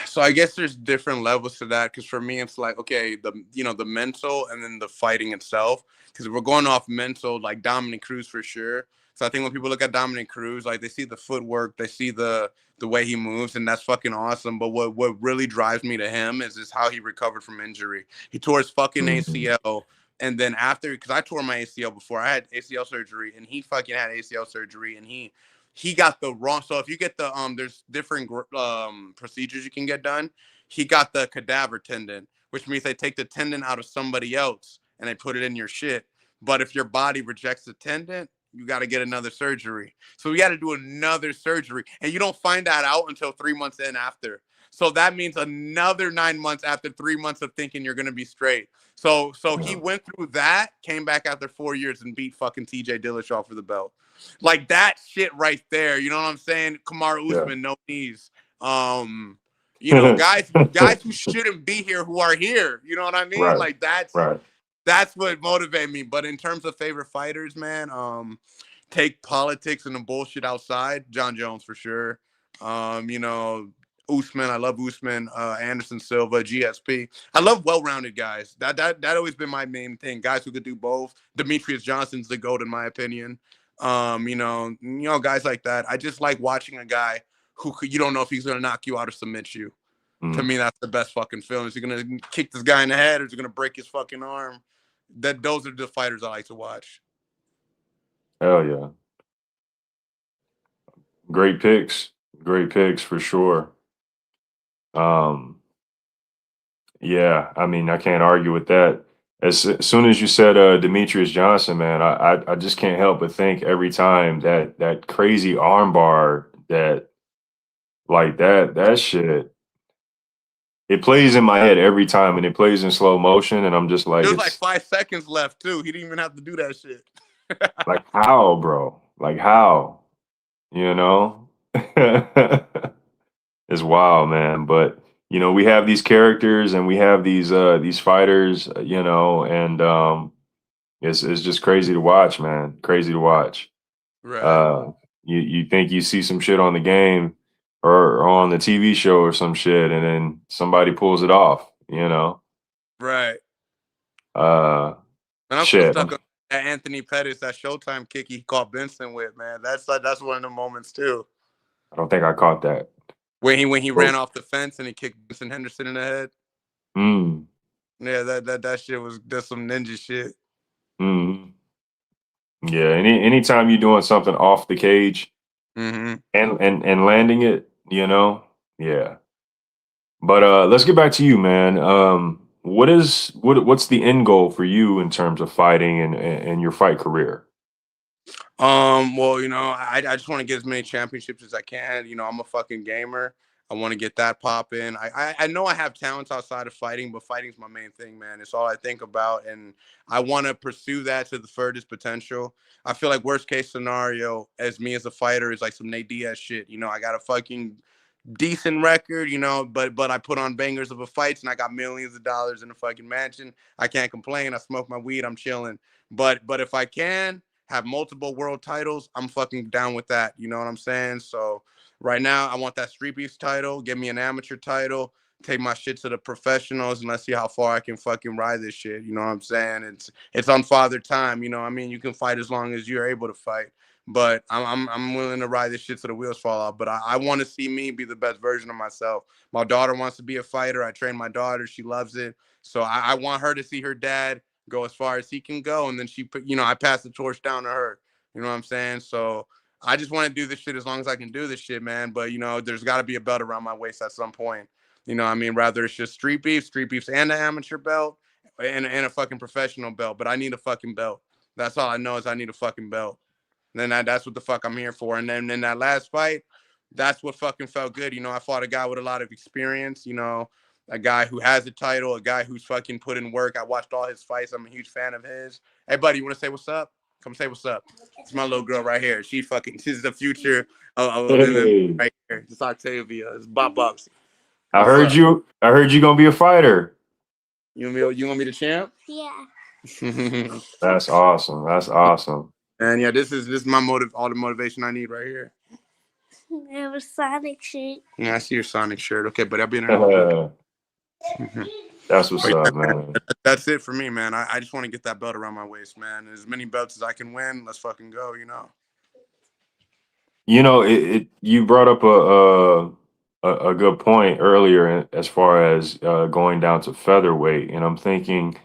so I guess there's different levels to that, because for me it's like, okay, the mental and then the fighting itself. Because we're going off mental, like Dominic Cruz for sure. So I think when people look at Dominic Cruz, like they see the footwork, they see the way he moves, and that's fucking awesome. But what really drives me to him is how he recovered from injury. He tore his fucking Mhm. ACL And then after, because I tore my ACL before, I had ACL surgery, and he fucking had ACL surgery, and he got the wrong. So if you get the there's different procedures you can get done. He got the cadaver tendon, which means they take the tendon out of somebody else and they put it in your shit. But if your body rejects the tendon, you got to get another surgery. So we got to do another surgery, and you don't find that out until 3 months in after. So that means another 9 months after 3 months of thinking you're gonna be straight. So he went through that, came back after 4 years and beat fucking TJ Dillashaw for the belt. Like that shit right there. You know what I'm saying? Kamaru Usman, no knees. You know, guys who shouldn't be here who are here. You know what I mean? Right. Like that's what motivated me. But in terms of favorite fighters, man, take politics and the bullshit outside. John Jones for sure. You know, Usman, I love Usman, Anderson Silva, GSP. I love well-rounded guys. That always been my main thing. Guys who could do both. Demetrius Johnson's the GOAT in my opinion. You know, guys like that. I just like watching a guy who you don't know if he's gonna knock you out or submit you. To me, that's the best fucking film. Is he gonna kick this guy in the head or is he gonna break his fucking arm? Those are the fighters I like to watch. Hell yeah. Great picks. Great picks for sure. Yeah, I mean, I can't argue with that. As soon as you said Demetrius Johnson, man, I just can't help but think every time that crazy armbar that shit, it plays in my head every time, and it plays in slow motion, and I'm just like, There's like 5 seconds left too. He didn't even have to do that shit. like how, bro? Like how? You know? It's wild, man. But you know, we have these characters and we have these fighters, you know, and it's just crazy to watch, man. Crazy to watch. Right. You think you see some shit on the game or on the TV show or some shit, and then somebody pulls it off, you know. Right. Uh And I'm still shit. stuck on that Anthony Pettis, that Showtime kick he caught Benson with, man. That's one of the moments too. I don't think I caught that. When he ran off the fence and he kicked Benson Henderson in the head. Mm. Yeah, that shit that's some ninja shit. Mm. Yeah, anytime you're doing something off the cage Mm-hmm. and landing it, you know, yeah. But let's get back to you, man. What's the end goal for you in terms of fighting and your fight career? Well, you know, I just want to get as many championships as I can. You know, I'm a fucking gamer. I want to get that popping. I know I have talents outside of fighting, but fighting's my main thing, man. It's all I think about, and I want to pursue that to the furthest potential. I feel like worst case scenario as me as a fighter is like some Nate Diaz shit. You know, I got a fucking decent record, you know, but I put on bangers of a fights and I got millions of dollars in a fucking mansion. I can't complain. I smoke my weed. I'm chilling. But if I can have multiple world titles, I'm fucking down with that. You know what I'm saying? So right now, I want that Street Beefs title. Give me an amateur title. Take my shit to the professionals and let's see how far I can fucking ride this shit. You know what I'm saying? It's on father time. You know what I mean? You can fight as long as you're able to fight. But I'm willing to ride this shit till the wheels fall off. But I want to see me be the best version of myself. My daughter wants to be a fighter. I train my daughter. She loves it. So I want her to see her dad go as far as he can go. And then I pass the torch down to her. You know what I'm saying? So I just want to do this shit as long as I can do this shit, man. But, you know, there's got to be a belt around my waist at some point. You know what I mean? Rather it's just Street Beefs and the amateur belt and a fucking professional belt. But I need a fucking belt. That's all I know is I need a fucking belt. And then that's what the fuck I'm here for. And then in that last fight, that's what fucking felt good. You know, I fought a guy with a lot of experience, you know, a guy who has a title, a guy who's fucking put in work. I watched all his fights. I'm a huge fan of his. Hey, buddy, you want to say what's up? Come say what's up. It's my little girl right here. She's the future of MMA right here. It's Octavia. It's Bob Box. I heard you gonna be a fighter. You want me the champ? Yeah. That's awesome. That's awesome. And yeah, this is my all the motivation I need right here. I have a Sonic shirt. Yeah, I see your Sonic shirt. Okay, but I'll be in there. That's what's up, man. That's it for me, man. I just want to get that belt around my waist, man. As many belts as I can win. Let's fucking go, you know. You know, you brought up a good point earlier as far as going down to featherweight, and I'm thinking,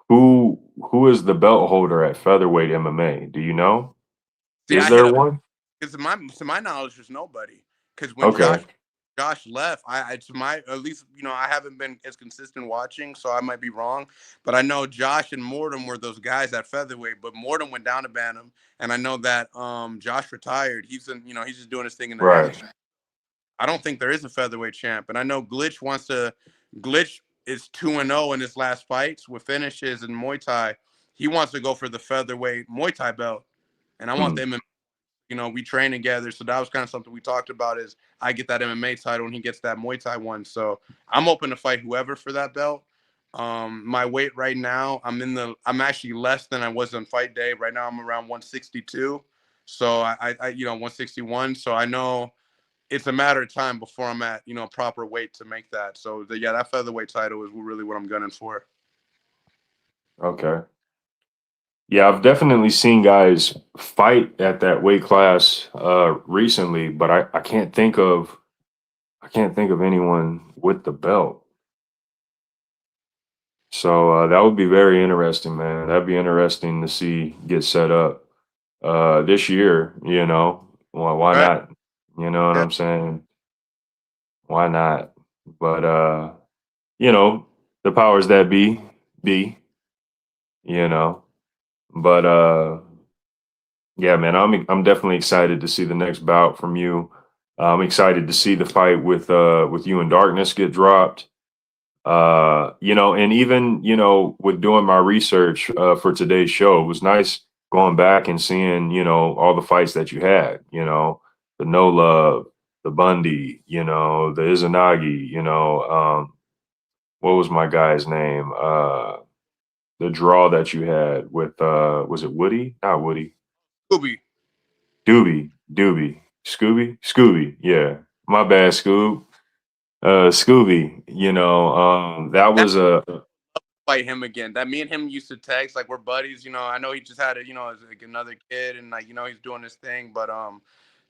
who who is the belt holder at featherweight MMA? Do you know? See, Is I hit there up one? because to my knowledge, there's nobody. Because when Okay. Josh left, I to my at least I haven't been as consistent watching, so I might be wrong. But I know Josh and Mortem were those guys at featherweight. But Mortem went down to bantam, and I know that Josh retired. He's just doing his thing in the Right. heavy. I don't think there is a featherweight champ, and I know Glitch wants to. Glitch is 2-0 in his last fights with finishes in Muay Thai. He wants to go for the featherweight Muay Thai belt, and I want Hmm. them. We train together, so that was kind of something we talked about. Is I get that MMA title and he gets that Muay Thai one, so I'm open to fight whoever for that belt. My weight right now, I'm actually less than I was on fight day. Right now, I'm around 162, so I 161. So I know it's a matter of time before I'm at proper weight to make that. So yeah, that featherweight title is really what I'm gunning for. Okay. Yeah, I've definitely seen guys fight at that weight class recently, but I can't think of anyone with the belt. So that would be very interesting, man. That'd be interesting to see get set up this year, you know. Well, why Right? not? You know what Yeah. I'm saying? Why not? But you know, the powers that be, you know. But yeah, man, I'm definitely excited to see the next bout from you. I'm excited to see the fight with you and Darkness get dropped. You know, and even, you know, with doing my research for today's show, it was nice going back and seeing, you know, all the fights that you had, you know, the No Love, the Bundy, you know, the Izanagi, you know, what was my guy's name? The draw that you had with was it Woody? Not Woody. Scooby. Scooby, yeah. My bad, Scoob. Scooby, you know, that That was a fight him again. That me and him used to text like we're buddies. I know he just had as like another kid, and like he's doing his thing. But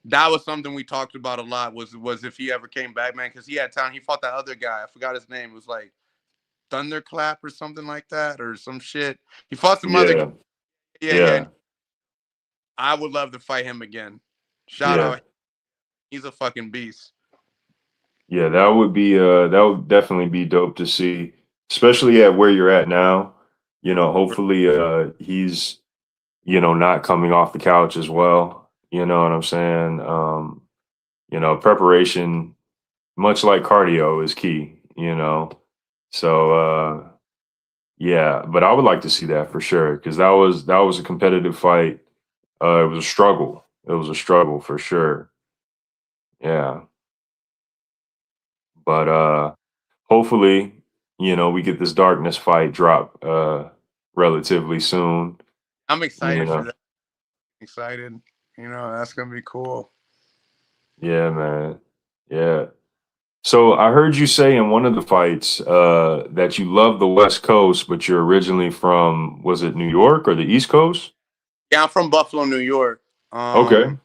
that was something we talked about a lot. Was if he ever came back, man, because he had time. He fought that other guy. I forgot his name. It was like Thunderclap or something like that, or some shit. He fought some other guy. yeah, Yeah, yeah. yeah, And I would love to fight him again. Shout yeah, out. He's a fucking beast. yeah. That would definitely be dope to see, especially at where you're at now. You know, hopefully he's, you know, not coming off the couch as well. You know what I'm saying? You know, preparation, much like cardio, is key, you know. So yeah, but I would like to see that for sure because that was a competitive fight. It was a struggle. It was a struggle for sure. Yeah, but hopefully, you know, we get this darkness fight drop relatively soon. I'm You excited for know, that. Excited. That's gonna be cool. yeah, man, yeah. So I heard you say in one of the fights that you love the West Coast, but you're originally from, was it New York or the East Coast? Yeah, I'm from Buffalo, New York. Okay.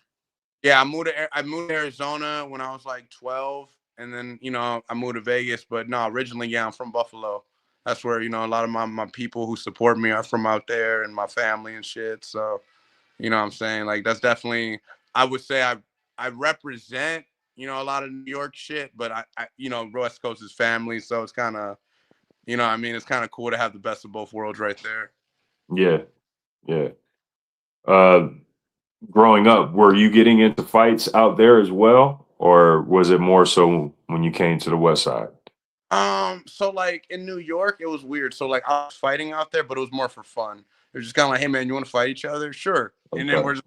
Yeah, I moved to Arizona when I was like 12, and then I moved to Vegas. But no, originally, yeah, I'm from Buffalo. That's where a lot of my people who support me are from out there, and my family and shit. So what I'm saying, like, that's definitely, I would say I represent a lot of New York shit, but West Coast is family, so it's kind of what I mean, it's kind of cool to have the best of both worlds right there. Yeah, yeah. Uh, Growing up, were you getting into fights out there as well, or was it more so when you came to the West Side? So like in New York, it was weird. So like I was fighting out there, but it was more for fun. It was just kind of like, hey man, you want to fight each other? Sure. And then Okay. we're just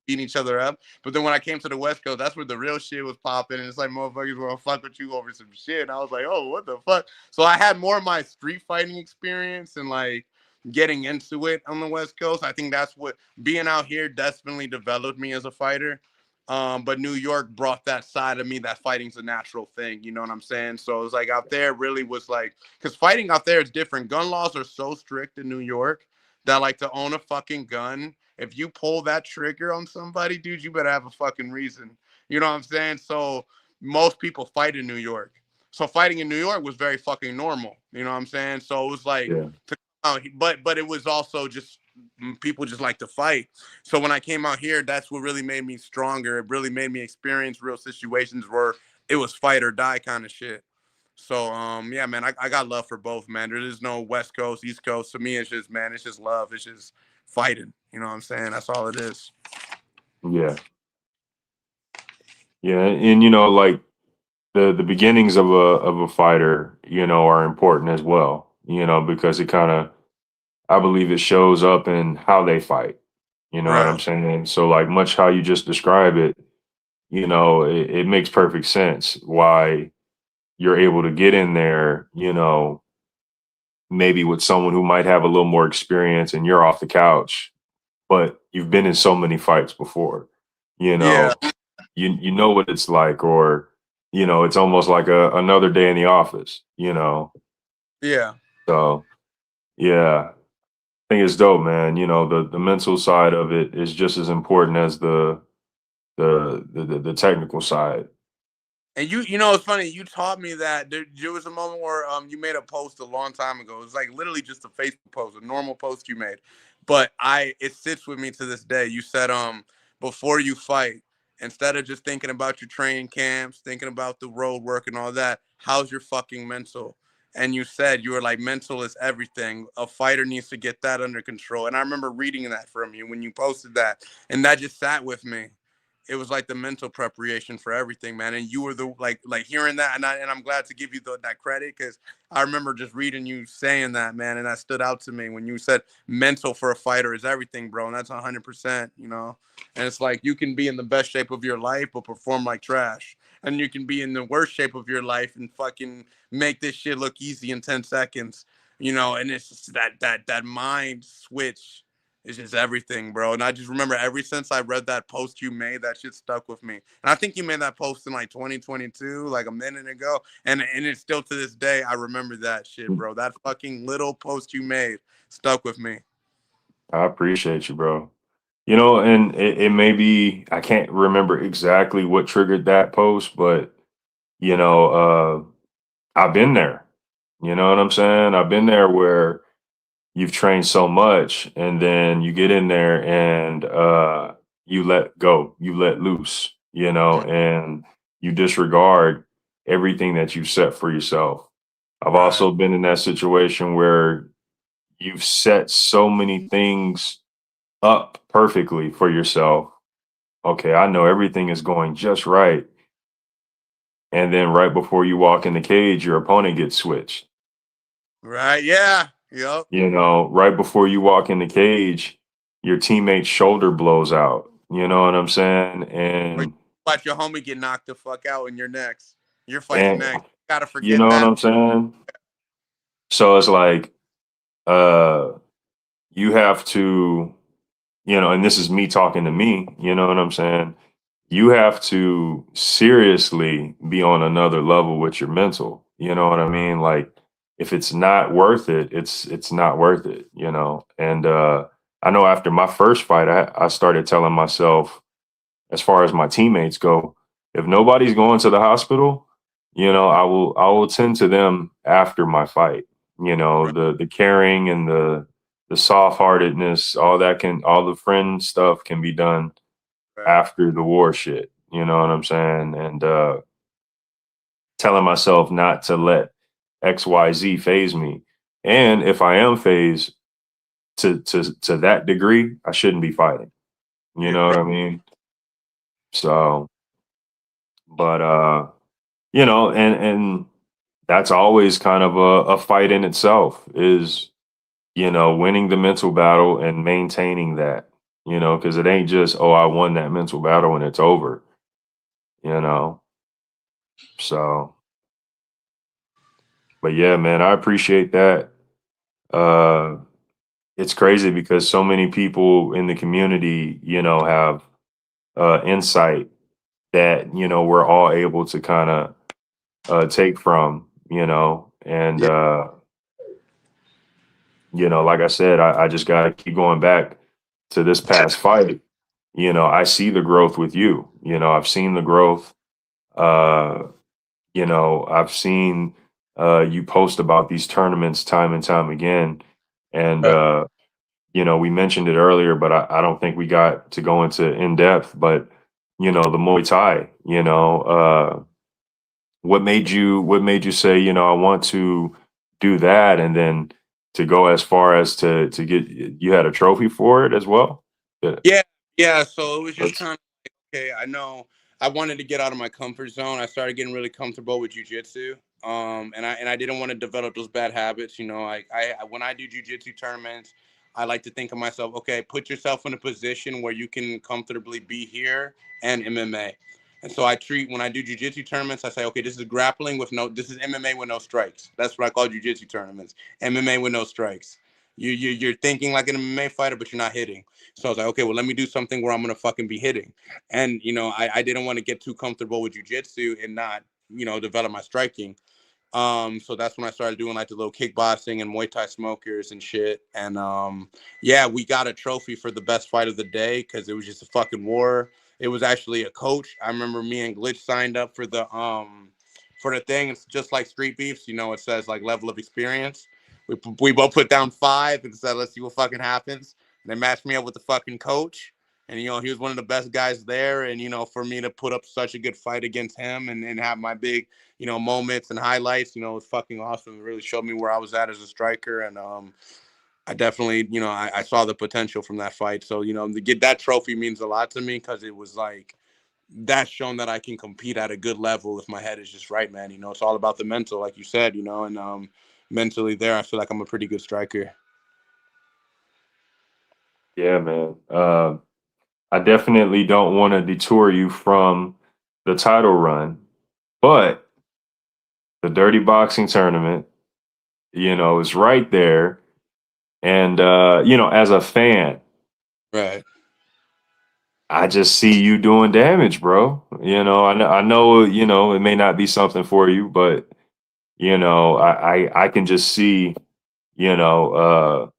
beating each other up. But then when I came to the West Coast, that's where the real shit was popping. And it's like motherfuckers want to fuck with you over some shit. And I was like, oh, what the fuck? So I had more of my street fighting experience and like getting into it on the West Coast. I think that's what being out here definitely developed me as a fighter. But New York brought that side of me that fighting's a natural thing. You know what I'm saying? So it was like out there really was like, because fighting out there is different. Gun laws are so strict in New York that like to own a fucking gun, if you pull that trigger on somebody, dude, you better have a fucking reason. You know what I'm saying? So most people fight in New York. So fighting in New York was very fucking normal. You know what I'm saying? So it was like Yeah. to but it was also just people just like to fight. So when I came out here, that's what really made me stronger. It really made me experience real situations where it was fight or die kind of shit. So yeah, man, I got love for both, man. There is no West Coast, East Coast. To me, it's just, man, it's just love. It's just fighting. You know what I'm saying? That's all it is. Yeah. Yeah. And like the beginnings of a fighter, are important as well, because it kind of, I believe it shows up in how they fight. You know what I'm Right. saying? So like much how you just describe it, it makes perfect sense why you're able to get in there, maybe with someone who might have a little more experience and you're off the couch, but you've been in so many fights before, you Yeah. know, you know what it's like, or, it's almost like another day in the office. Yeah. So yeah, I think it's dope, man. The mental side of it is just as important as the technical side. And you know, it's funny. You taught me that there was a moment where you made a post a long time ago. It was like literally just a Facebook post, a normal post you made, but it sits with me to this day. You said before you fight, instead of just thinking about your training camps, thinking about the road work and all that, how's your fucking mental? And you said you were like, mental is everything. A fighter needs to get that under control. And I remember reading that from you when you posted that, and that just sat with me. It was like the mental preparation for everything, man. And you were the like hearing that, and I'm glad to give you that credit, because I remember just reading you saying that, man, and that stood out to me when you said mental for a fighter is everything, bro, and that's 100%, you know. And it's like you can be in the best shape of your life but perform like trash, and you can be in the worst shape of your life and fucking make this shit look easy in 10 seconds, you know. And it's just that mind switch. It's just everything, bro. And I just remember ever since I read that post you made, that shit stuck with me. And I think you made that post in like 2022, like a minute ago. And it's still to this day, I remember that shit, bro. That fucking little post you made stuck with me. I appreciate you, bro. And it may be, I can't remember exactly what triggered that post, but you know, I've been there. You know what I'm saying? I've been there where you've trained so much and then you get in there and you let go, you let loose, and you disregard everything that you set for yourself. I've Right. also been in that situation where you've set so many things up perfectly for yourself. Okay, I know everything is going just right. And then right before you walk in the cage, your opponent gets switched. Right. Yeah. Yep. Right before you walk in the cage, your teammate's shoulder blows out. You know what I'm saying? Or you And watch your homie get knocked the fuck out and you're next. You're fighting and next. Gotta you forget know what that. I'm saying? So it's like uh you have to, and this is me talking to me, you know what I'm saying? You have to seriously be on another level with your mental. You know what I mean? Like if it's not worth it, it's not worth it. And I know after my first fight, I started telling myself, as far as my teammates go, if nobody's going to the hospital, I will tend to them after my fight. Right. The caring and the soft heartedness, all the friend stuff can be done Right. after the war shit. You know what I'm saying? And telling myself not to let XYZ phase me. And if I am phased to that degree, I shouldn't be fighting. You Yeah. know what Right. I mean? So, but and that's always kind of a fight in itself is, winning the mental battle and maintaining that, because it ain't just, oh, I won that mental battle and it's over, you know. So, but yeah, man, I appreciate that. Uh, it's crazy because so many people in the community, have insight that, we're all able to kind of take from, and Yeah. like I said, I just gotta keep going back to this past fight. I see the growth with you. I've seen the growth. Uh, I've seen you post about these tournaments time and time again. And Right. you know, we mentioned it earlier, but I don't think we got to go into in depth. But you know, the Muay Thai. You know, what made you say, you know, I want to do that, and then to go as far as to get you had a trophy for it as well? Yeah. Yeah, yeah. So it was just Let's kind of like, okay, I know I wanted to get out of my comfort zone. I started getting really comfortable with jujitsu. And I didn't want to develop those bad habits. You know, I when I do jujitsu tournaments, I like to think of myself, okay, put yourself in a position where you can comfortably be here and MMA. And so I treat when I do jujitsu tournaments, I say, okay, this is grappling with no, this is MMA with no strikes. That's what I call jujitsu tournaments. MMA with no strikes. You're thinking like an MMA fighter, but you're not hitting. So I was like, okay, well, let me do something where I'm gonna fucking be hitting. And you know, I didn't want to get too comfortable with jujitsu and not, you know, develop my striking. So that's when I started doing like the little kickboxing and Muay Thai smokers and shit. And yeah, we got a trophy for the best fight of the day because it was just a fucking war. It was actually a coach. I remember me and Glitch signed up for the thing. It's just like Street Beefs, you know, it says like level of experience. We both put down 5 and said, let's see what fucking happens. And they matched me up with the fucking coach. And, you know, he was one of the best guys there. And, you know, for me to put up such a good fight against him and have my big, you know, moments and highlights, you know, it was fucking awesome. It really showed me where I was at as a striker. And I definitely, you know, I saw the potential from that fight. So, you know, to get that trophy means a lot to me because it was like, that's shown that I can compete at a good level if my head is just right, man. You know, it's all about the mental, like you said, you know, and mentally there, I feel like I'm a pretty good striker. yeah, man. I definitely don't want to detour you from the title run, but the Dirty Boxing Tournament, you know, is right there. And you know, as a fan, Right. I just see you doing damage, bro. You know, I know, you know, it may not be something for you, but you know, I can just see, you know,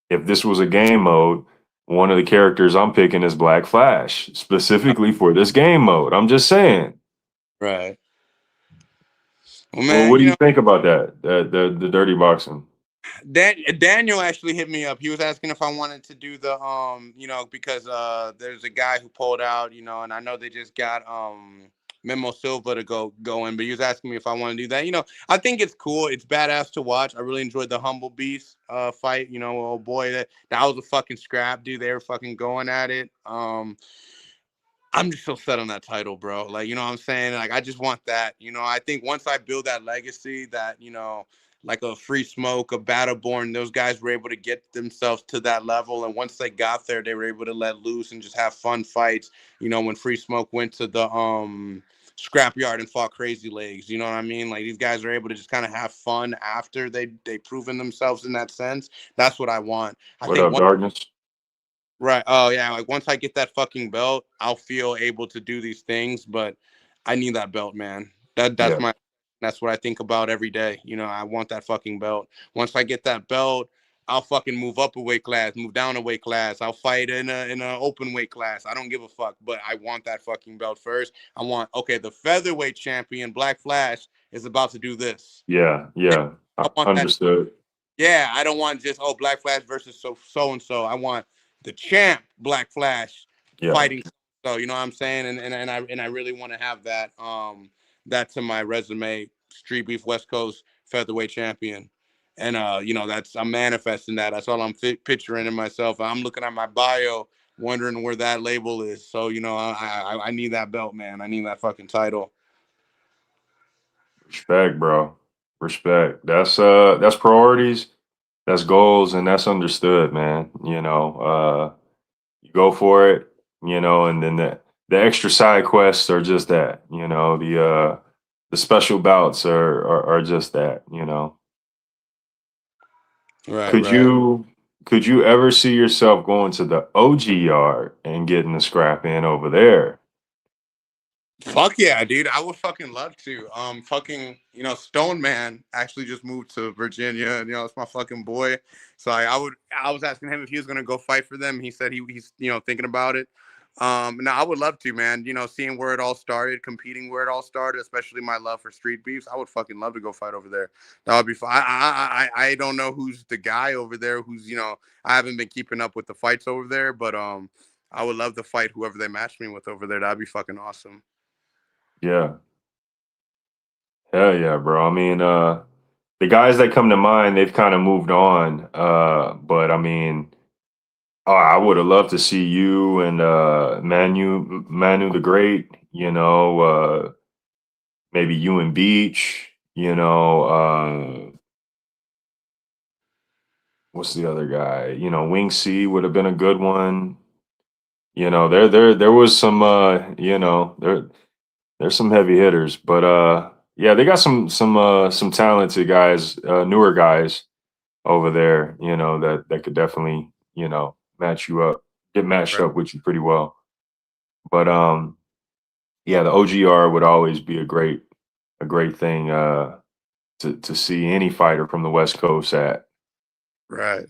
if this was a game mode, one of the characters I'm picking is BlackFlash, specifically for this game mode. I'm just saying. Right. Well, Well, man, what do you you know, think about that? The dirty boxing. Daniel actually hit me up. He was asking if I wanted to do the you know, because there's a guy who pulled out, you know, and I know they just got Memo Silva to go in, but he was asking me if I want to do that. You know, I think it's cool. It's badass to watch. I really enjoyed the Humble Beast fight. You know, oh boy, that was a fucking scrap, dude. They were fucking going at it. I'm just so set on that title, bro. Like, you know what I'm saying? Like, I just want that. You know, I think once I build that legacy, that, you know, like a Free Smoke, a Battleborn, those guys were able to get themselves to that level. And once they got there, they were able to let loose and just have fun fights. You know, when Free Smoke went to the scrapyard and fought Crazy Legs, you know what I mean? Like, these guys are able to just kind of have fun after they proven themselves in that sense. That's what I want. I What think up, once darkness? Right. Oh yeah. Like once I get that fucking belt, I'll feel able to do these things. But I need that belt, man. That's Yeah. my that's what I think about every day. You know, I want that fucking belt. Once I get that belt, I'll fucking move up a weight class, move down a weight class. I'll fight in a open weight class. I don't give a fuck. But I want that fucking belt first. I want okay, the featherweight champion, BlackFlash, is about to do this. Yeah. Yeah. I want that. Understood. Yeah, I don't want just BlackFlash versus so and so. I want the champ BlackFlash Yeah. fighting. So you know what I'm saying, and I really want to have that that to my resume. Street Beef West Coast featherweight champion, and you know that's I'm manifesting that. That's all I'm picturing in myself. I'm looking at my bio, wondering where that label is. So you know I need that belt, man. I need that fucking title. Respect, bro. Respect. That's priorities, that's goals, and that's understood, man. You know, you go for it, you know, and then the extra side quests are just that, you know, the special bouts are just that, you know. Right, Could right. you ever see yourself going to the OG yard and getting the scrap in over there? Fuck yeah, dude. I would fucking love to. Fucking, you know, Stone Man actually just moved to Virginia, and you know, it's my fucking boy. So I was asking him if he was gonna go fight for them. He said he's, you know, thinking about it. No, I would love to, man. You know, seeing where it all started, competing where it all started, especially my love for street beefs. I would fucking love to go fight over there. That would be fun. I don't know who's the guy over there. Who's I haven't been keeping up with the fights over there, but I would love to fight whoever they match me with over there. That'd be fucking awesome. Yeah. Hell yeah, bro. I mean, the guys that come to mind, they've kind of moved on. But I mean, I would have loved to see you and Manu the Great, maybe you and Beach, what's the other guy? Wing C would have been a good one. There was some there's some heavy hitters, but yeah, they got some talented guys, newer guys over there, that could definitely, match you up, get matched Right. up with you pretty well. But yeah, the OGR would always be a great thing to see any fighter from the West Coast at. Right.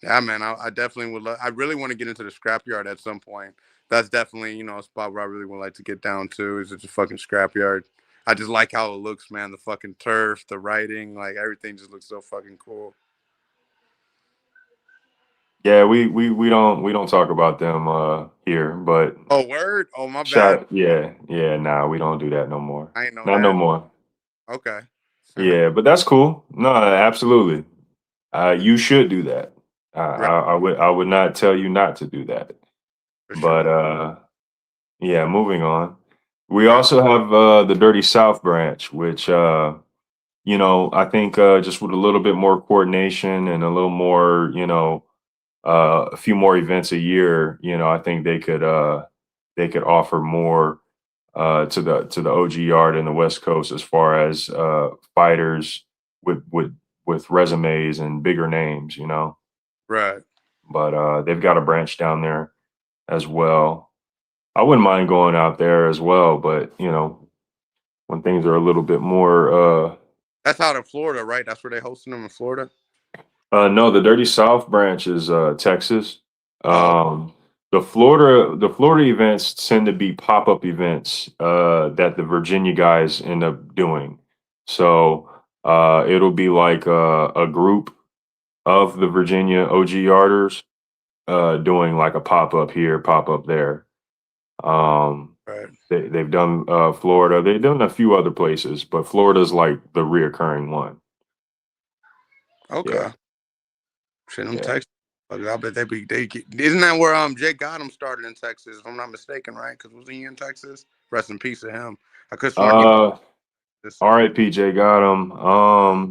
Yeah, man. I definitely would love. I really want to get into the scrapyard at some point. That's definitely a spot where I really would like to get down to. Is it's a fucking scrapyard. I just like how it looks, man. The fucking turf, the writing, like everything just looks so fucking cool. Yeah, we don't talk about them here, but Oh, word. Oh, my bad. yeah, nah, we don't do that no more. I ain't know Not no that. more. Okay. Yeah, but that's cool. No, absolutely. You should do that. Right. I would not tell you not to do that. For But sure. yeah, moving on. We Right. also have the Dirty South branch, which I think just with a little bit more coordination and a little more, a few more events a year, I think they could offer more to the OG yard in the West Coast as far as fighters with resumes and bigger names, Right. But they've got a branch down there as well. I wouldn't mind going out there as well, but when things are a little bit more That's out of Florida, right? That's where they hosting them in Florida. no, the Dirty South branch is Texas. Oh, The Florida events tend to be pop-up events that the Virginia guys end up doing. So it'll be like a group of the Virginia OG yarders doing like a pop-up here, pop-up there. Um, right. they've done Florida. They've done a few other places, but Florida's like the reoccurring one. Okay. Yeah, Shit, them yeah. Texas. I bet isn't that where Jake Gotham started in Texas, if I'm not mistaken, right? Because wasn't he in Texas? Rest in peace to him. I could have sworn he Uh, this. R.I.P. J got him. I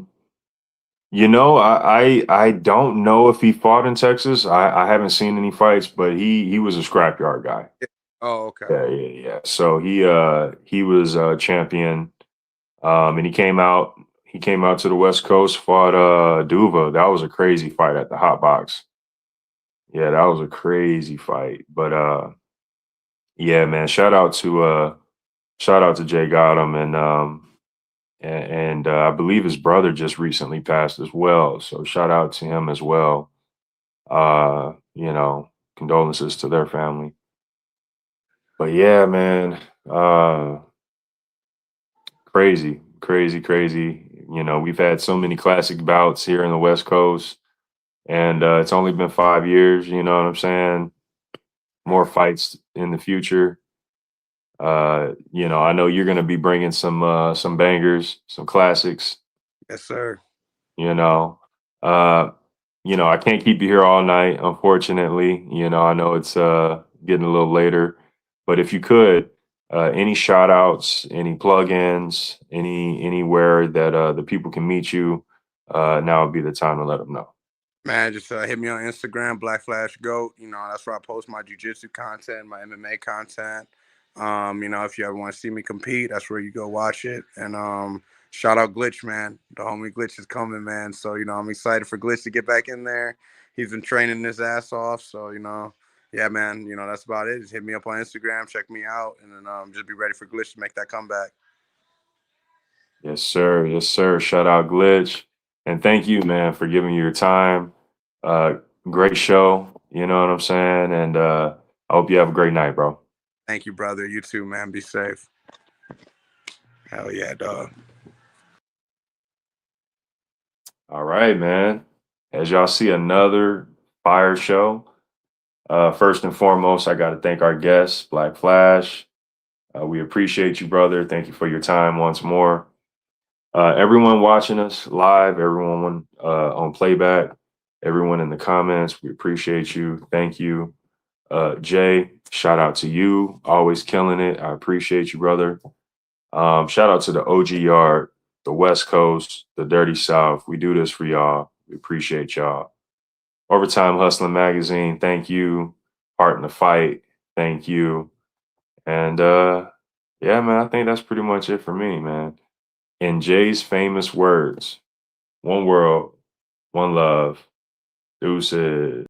don't know if he fought in Texas. I haven't seen any fights, but he was a scrapyard guy. Oh, okay. Yeah, yeah, yeah. So he was a champion. And he came out to the West Coast, fought Duva. That was a crazy fight at the Hot Box. Yeah, that was a crazy fight. But yeah, man, shout out to Jay Gotham and I believe his brother just recently passed as well. So shout out to him as well. Condolences to their family. But yeah, man, crazy, crazy, crazy. We've had so many classic bouts here in the West Coast, and it's only been 5 years. You know what I'm saying? More fights in the future. I know you're gonna be bringing some bangers, some classics. Yes, sir. You know, uh, I can't keep you here all night, unfortunately. I know it's getting a little later, but if you could, any shout outs, any plugins, anywhere that the people can meet you, now would be the time to let them know. Man, just hit me on Instagram, BlackFlash Goat. That's where I post my jujitsu content, my MMA content. If you ever want to see me compete, that's where you go watch it. And shout out Glitch, man. The homie Glitch is coming, man. So, I'm excited for Glitch to get back in there. He's been training his ass off. So, yeah, man, that's about it. Just hit me up on Instagram, check me out, and then just be ready for Glitch to make that comeback. Yes, sir. Yes, sir. Shout out Glitch. And thank you, man, for giving me your time. Uh, Great show. You know what I'm saying? And I hope you have a great night, bro. Thank you, brother. You too, man. Be safe. Hell yeah, dog. All right, man. As y'all see, another fire show. First and foremost, I got to thank our guest, BlackFlash. We appreciate you, brother. Thank you for your time once more. Everyone watching us live, everyone on playback, everyone in the comments, we appreciate you. Thank you. Jay, shout out to you. Always killing it. I appreciate you, brother. Shout out to the OG Yard, the West Coast, the Dirty South. We do this for y'all. We appreciate y'all. Overtime Hustling Magazine, thank you. Heart in the Fight, thank you. And yeah, man, I think that's pretty much it for me, man. In Jay's famous words, one world, one love, deuces.